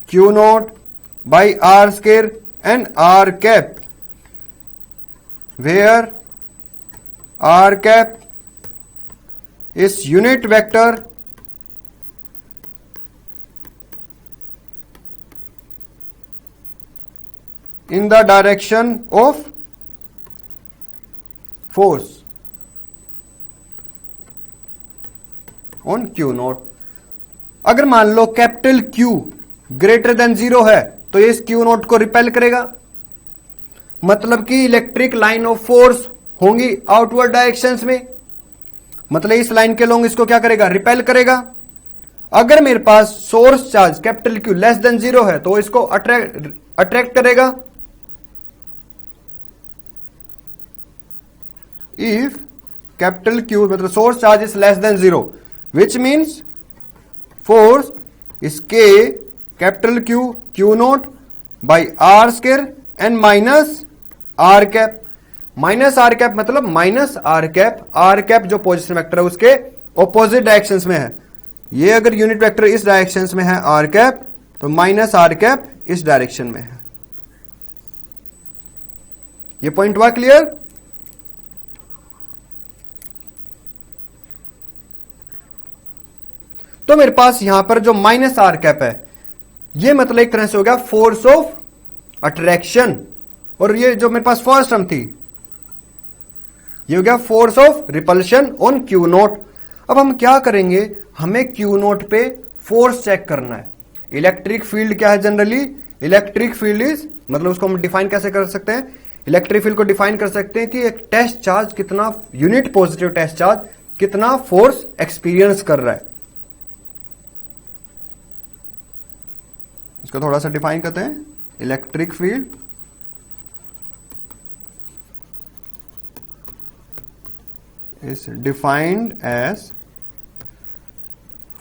Q naught by R square and are cap, where R cap is unit vector in the direction of force on Q naught. अगर मान लो कैपिटल Q ग्रेटर देन 0 है तो ये इस Q नोट को repel करेगा, मतलब कि इलेक्ट्रिक लाइन ऑफ फोर्स होंगी आउटवर्ड डायरेक्शंस में, मतलब इस लाइन के लोंग इसको क्या करेगा? रिपेल करेगा। अगर मेरे पास source charge capital Q less than 0 है तो इसको अट्रैक्ट करेगा। इफ कैपिटल क्यू मतलब source charge is less than 0 which means force is K capital Q Q naught by are square and minus R cap. Minus R cap मतलब minus R cap जो position vector है उसके opposite directions में है। ये अगर unit vector इस directions में है आर कैप, तो माइनस आर कैप इस डायरेक्शन में है। ये पॉइंट हुआ क्लियर? तो मेरे पास यहां पर जो माइनस आर कैप है ये मतलब एक तरह से हो गया फोर्स ऑफ अट्रैक्शन, और ये जो मेरे पास फर्स्ट टर्म थी ये हो गया force of repulsion on Q note. अब हम क्या करेंगे, हमें क्यू नोट पे फोर्स चेक करना है। इलेक्ट्रिक फील्ड क्या है जनरली? इलेक्ट्रिक फील्ड इज मतलब उसको हम डिफाइन कैसे कर सकते हैं? इलेक्ट्रिक फील्ड को डिफाइन कर सकते हैं कि एक टेस्ट चार्ज कितना, यूनिट पॉजिटिव टेस्ट चार्ज कितना फोर्स एक्सपीरियंस कर रहा है। इसको थोड़ा सा डिफाइन करते हैं। Electric field is defined as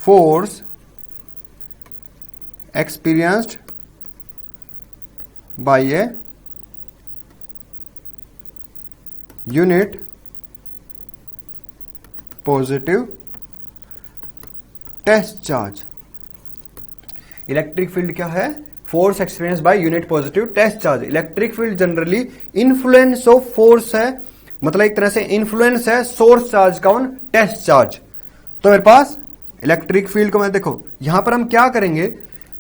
force experienced by a unit positive test charge। Electric field क्या है? Force experience by unit positive test charge. Electric field generally influence of force है, मतलब एक तरह से इन्फ्लुएंस है सोर्स चार्ज का on test charge. तो मेरे पास इलेक्ट्रिक फील्ड को मैं देखो यहां पर हम क्या करेंगे,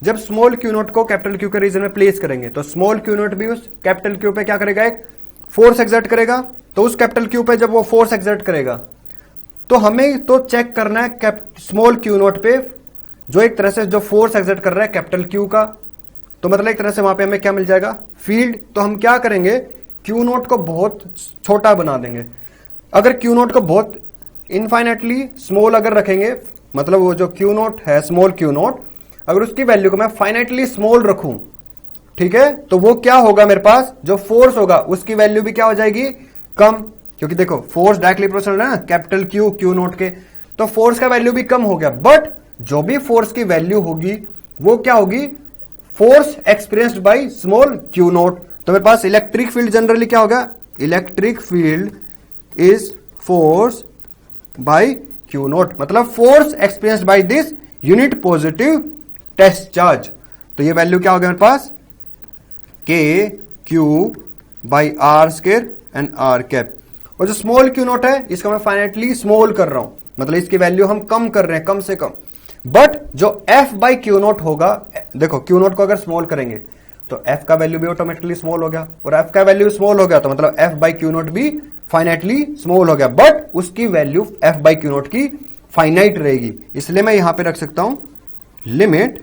जब स्मॉल क्यू नोट को कैपिटल क्यू के रीजन में प्लेस करेंगे तो स्मॉल क्यू नोट भी उस कैपिटल क्यू पे क्या करेगा, एक फोर्स एक्सर्ट करेगा। तो उस कैपिटल क्यू पे जब वो फोर्स एक्सर्ट करेगा तो हमें तो चेक करना है स्मॉल क्यू नोट पे जो एक तरह से जो फोर्स एक्सर्ट कर रहा है कैपिटल क्यू का। तो मतलब एक तरह से वहां पे हमें क्या मिल जाएगा, फील्ड। तो हम क्या करेंगे, क्यू नोट को बहुत छोटा बना देंगे। अगर क्यू नोट को बहुत इनफाइनेटली स्मॉल अगर रखेंगे, मतलब वो जो क्यू नोट है स्मॉल क्यू नोट, अगर उसकी वैल्यू को मैं फाइनाइटली स्मॉल रखूं, ठीक है, तो वो क्या होगा, मेरे पास जो फोर्स होगा उसकी वैल्यू भी क्या हो जाएगी, कम। क्योंकि देखो फोर्स डायरेक्टली प्रोपोर्शनल है ना कैपिटल क्यू क्यू नोट के, तो फोर्स का वैल्यू भी कम हो गया। बट जो भी फोर्स की वैल्यू होगी वो क्या होगी, force experienced by small Q naught. तो मेरे पास इलेक्ट्रिक फील्ड जनरली क्या होगा, electric field is force by Q naught, मतलब force experienced by this unit positive test charge. तो ये वैल्यू क्या होगा मेरे पास, K Q by are square and are cap. और जो स्मॉल क्यू नोट है इसको मैं फाइनाइटली स्मॉल कर रहा हूं, मतलब इसकी वैल्यू हम कम कर रहे हैं, कम से कम। बट जो एफ बाई क्यू नोट होगा, देखो क्यू नोट को अगर स्मॉल करेंगे तो एफ का वैल्यू भी ऑटोमेटिकली स्मॉल हो गया, और एफ का वैल्यू स्मॉल हो गया तो मतलब एफ बाई क्यू नोट भी फाइनाइटली स्मॉल हो गया। बट उसकी value F by q naught की फाइनाइट रहेगी, इसलिए मैं यहां पे रख सकता हूं limit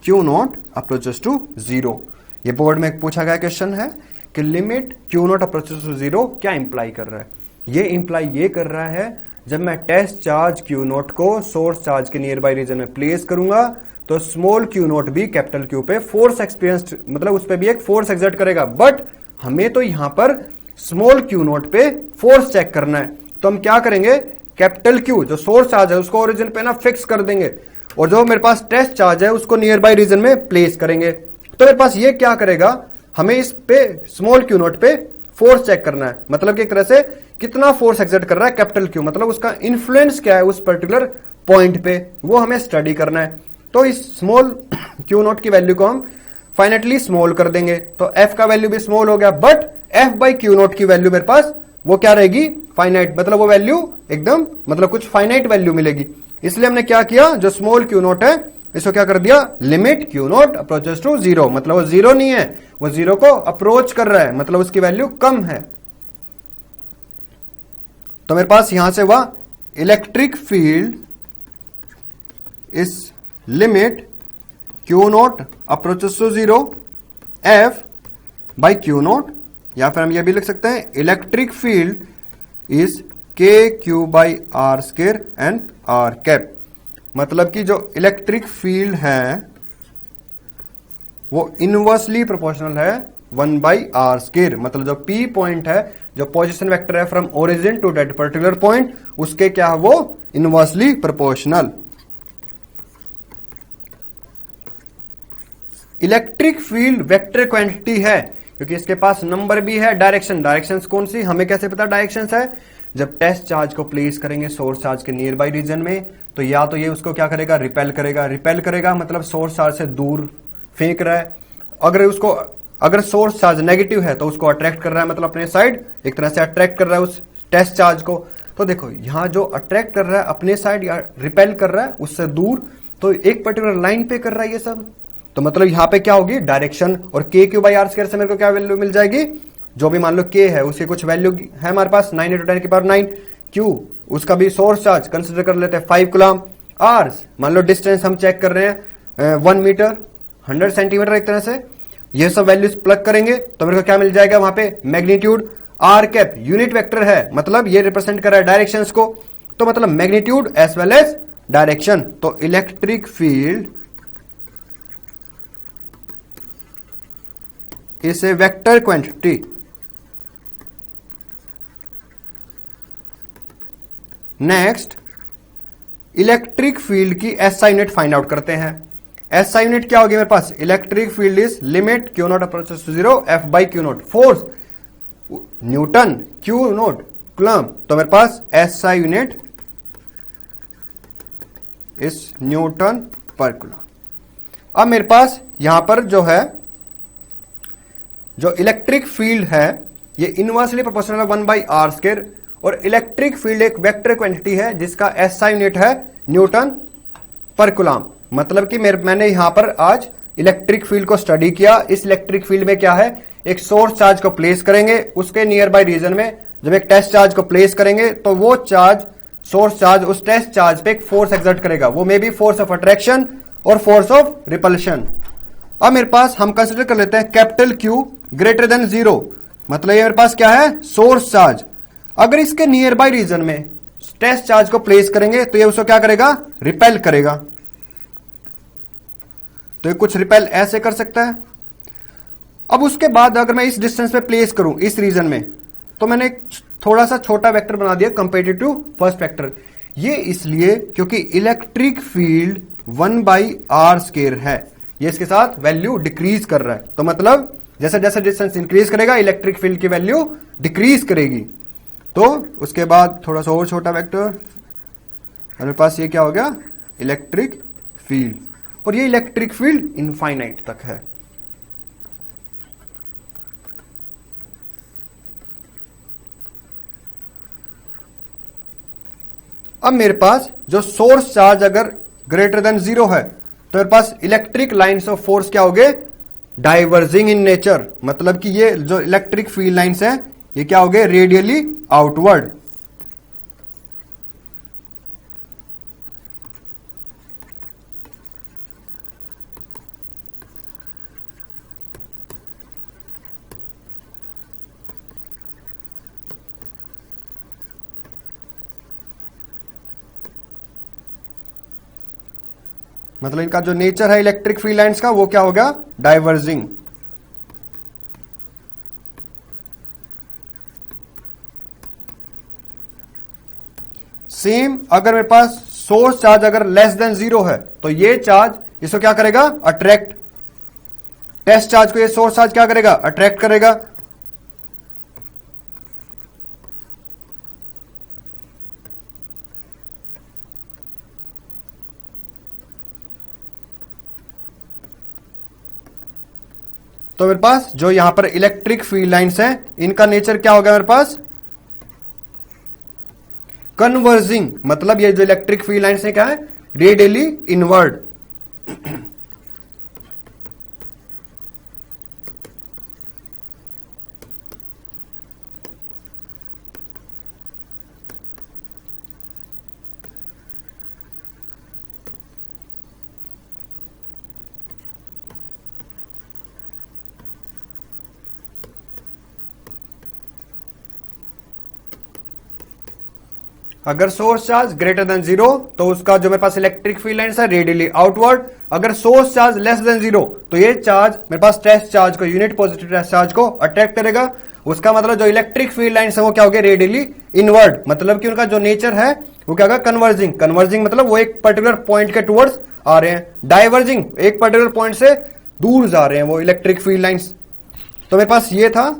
q naught approaches to zero. ये बोर्ड में पूछा गया क्वेश्चन है कि limit q naught approaches to zero क्या इंप्लाई कर रहा है। ये इंप्लाई ये कर रहा है जब मैं टेस्ट चार्ज क्यू नोट को सोर्स चार्ज के नियर बाई रीजन में प्लेस करूंगा तो स्मॉल क्यू नोट भी कैपिटल क्यू पे फोर्स एक्सपीरियंस्ड, मतलब उस पर भी एक फोर्स एक्सर्ट करेगा। बट हमें तो यहां पर स्मॉल क्यू नोट पे फोर्स चेक करना है, तो हम क्या करेंगे, कैपिटल क्यू जो सोर्स चार्ज है उसको ओरिजिन पे ना फिक्स कर देंगे, और जो मेरे पास टेस्ट चार्ज है उसको नियर बाई रीजन में प्लेस करेंगे। तो मेरे पास ये क्या करेगा, हमें इस पे स्मॉल क्यू नोट पे फोर्स चेक करना है, मतलब कि एक तरह से कितना फोर्स एक्सर्ट कर रहा है कैपिटल क्यू, मतलब उसका इन्फ्लुएंस क्या है उस पर्टिकुलर पॉइंट पे, वो हमें स्टडी करना है। तो इस स्मॉल क्यू नोट की वैल्यू को हम फाइनाइटली स्मॉल कर देंगे, तो एफ का वैल्यू भी स्मॉल हो गया। But F by q naught की वैल्यू मेरे पास वो क्या रहेगी, फाइनाइट, मतलब वो वैल्यू एकदम मतलब कुछ फाइनाइट वैल्यू मिलेगी। इसलिए हमने क्या किया, जो स्मॉल क्यू नोट है इसको क्या कर दिया, limit q naught approaches to zero, मतलब वो जीरो नहीं है, वो जीरो को अप्रोच कर रहा है, मतलब उसकी वैल्यू कम है। तो मेरे पास यहां से हुआ इलेक्ट्रिक फील्ड इस limit q naught approaches to zero F by q naught, या फिर हम ये भी लिख सकते हैं electric field is k Q by are square and are cap. मतलब कि जो इलेक्ट्रिक फील्ड है वो इनवर्सली प्रोपोर्शनल है 1/r²। मतलब जो p पॉइंट है, जो पोजीशन वेक्टर है from origin to that particular point, उसके क्या है वो inversely proportional. Electric field vector quantity है क्योंकि इसके पास नंबर भी है, डायरेक्शन, डायरेक्शंस कौन सी हमें कैसे पता डायरेक्शंस है, जब टेस्ट चार्ज को प्लेस करेंगे सोर्स चार्ज के नियर बाई रीजन में, तो या तो ये उसको क्या करेगा, रिपेल करेगा। रिपेल करेगा मतलब सोर्स चार्ज से दूर फेंक रहा है। अगर सोर्स चार्ज नेगेटिव है तो उसको अट्रैक्ट कर रहा है, मतलब अपने साइड एक तरह से अट्रैक्ट कर रहा है उस टेस्ट चार्ज को। तो देखो यहां जो अट्रैक्ट कर रहा है अपने साइड या रिपेल कर रहा है उससे दूर, तो एक पर्टिकुलर लाइन पे कर रहा है ये सब। तो मतलब यहां पे क्या होगी डायरेक्शन, और के क्यू बाई आर स्क्वायर से मेरे को क्या वैल्यू मिल जाएगी, जो भी मान लो के है उसकी कुछ वैल्यू है हमारे पास 9 × 10⁹, क्यू उसका भी सोर्स चार्ज कंसिडर कर लेते हैं 5 कूलम, आर मान लो डिस्टेंस हम चेक कर रहे हैं 1 मीटर 100 सेंटीमीटर, एक तरह से ये सब वैल्यूज प्लग करेंगे तो मेरे को क्या मिल जाएगा वहां पे magnitude. R cap unit vector है, मतलब ये रिप्रेजेंट कर रहा है डायरेक्शंस को, तो मतलब magnitude as well as direction. तो electric field is a vector quantity। Next electric field की एसआई यूनिट फाइंड आउट करते हैं। एसआई यूनिट क्या होगी मेरे पास, electric field is limit Q naught approaches to 0 F by Q naught, force newton, Q naught coulomb. तो मेरे पास SI unit is newton per coulomb. अब मेरे पास यहां पर जो इलेक्ट्रिक फील्ड है ये इनवर्सली प्रोपोर्शनल है 1/r², और इलेक्ट्रिक फील्ड एक वेक्टर क्वांटिटी है जिसका एसआई यूनिट है न्यूटन पर कूलम। मतलब कि मैंने यहां पर आज इलेक्ट्रिक फील्ड को स्टडी किया। इस इलेक्ट्रिक फील्ड में क्या है, एक सोर्स चार्ज को प्लेस करेंगे, उसके नियर बाय रीजन में जब एक टेस्ट चार्ज को प्लेस करेंगे तो वो चार्ज, सोर्स चार्ज उस टेस्ट चार्ज पे एक फोर्स एक्सर्ट करेगा, वो may be force of attraction और फोर्स ऑफ रिपल्शन। अब मेरे पास हम कंसिडर कर लेते हैं कैपिटल क्यू ग्रेटर देन 0, मतलब ये मेरे पास क्या है सोर्स चार्ज। अगर इसके नियर बाय रीजन में टेस्ट चार्ज को प्लेस करेंगे तो ये उसको क्या करेगा, रिपेल करेगा। तो ये कुछ रिपेल ऐसे कर सकता है। अब उसके बाद अगर मैं इस डिस्टेंस पे प्लेस करूं इस रीजन में, तो मैंने एक थोड़ा सा छोटा वेक्टर बना दिया कंपेरेटिव टू फर्स्ट वेक्टर। ये इसलिए क्योंकि इलेक्ट्रिक फील्ड 1/r² है, ये इसके साथ वैल्यू डिक्रीज कर रहा है। तो मतलब जैसे जैसे डिस्टेंस इंक्रीज करेगा इलेक्ट्रिक फील्ड की वैल्यू डिक्रीज करेगी। तो उसके बाद थोड़ा सा और छोटा वेक्टर, मेरे पास ये क्या हो गया इलेक्ट्रिक फील्ड, और ये इलेक्ट्रिक फील्ड इनफाइनाइट तक है। अब मेरे पास जो सोर्स चार्ज अगर ग्रेटर देन 0 है तो मेरे पास इलेक्ट्रिक लाइन्स ऑफ फोर्स क्या हो गए, डाइवर्जिंग इन नेचर। मतलब कि ये जो इलेक्ट्रिक फील्ड लाइन्स हैं ये क्या हो गए, रेडियली आउटवर्ड। मतलब इनका जो नेचर है इलेक्ट्रिक फील्ड लाइन्स का वो क्या होगा, डाइवर्जिंग। सेम अगर मेरे पास सोर्स चार्ज अगर लेस देन 0 है तो ये चार्ज इसको क्या करेगा, अट्रैक्ट। टेस्ट चार्ज को ये सोर्स चार्ज क्या करेगा, अट्रैक्ट करेगा। तो मेरे पास जो यहां पर इलेक्ट्रिक फील्ड लाइंस हैं इनका नेचर क्या होगा, मेरे पास कन्वर्जिंग। मतलब ये जो इलेक्ट्रिक फील्ड लाइंस है क्या है, रेडियली इनवर्ड। अगर सोर्स चार्ज ग्रेटर देन 0 तो उसका जो मेरे पास इलेक्ट्रिक फील्ड लाइन्स है रेडियली आउटवर्ड। अगर सोर्स चार्ज लेस देन 0 तो ये चार्ज मेरे पास टेस्ट चार्ज को, यूनिट पॉजिटिव टेस्ट चार्ज को अट्रैक्ट करेगा। उसका मतलब जो इलेक्ट्रिक फील्ड लाइन्स है वो क्या हो गया, रेडियली इनवर्ड, मतलब कि उनका जो नेचर है वो क्या होगा, कन्वर्जिंग। कन्वर्जिंग मतलब वो एक पर्टिकुलर पॉइंट के टुवर्ड्स आ रहे हैं। डाइवर्जिंग एक पर्टिकुलर पॉइंट से दूर जा रहे हैं वो इलेक्ट्रिक फील्ड लाइन्स। तो मेरे पास ये था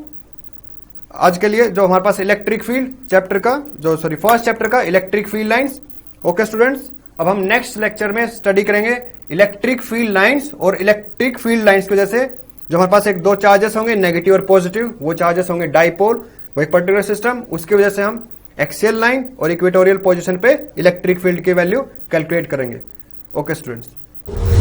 आज के लिए जो हमारे पास इलेक्ट्रिक फील्ड चैप्टर का, जो सॉरी फर्स्ट चैप्टर का electric field lines. Okay students, अब हम नेक्स्ट लेक्चर में स्टडी करेंगे इलेक्ट्रिक फील्ड लाइंस और इलेक्ट्रिक फील्ड लाइंस की वजह से जो हमारे पास एक दो चार्जेस होंगे नेगेटिव और पॉजिटिव, वो चार्जेस होंगे डाइपोल, वो एक पर्टिकुलर सिस्टम, उसकी वजह से हम एक्सियल लाइन और इक्वेटोरियल पोजीशन पे इलेक्ट्रिक फील्ड की वैल्यू कैलकुलेट करेंगे। Okay students.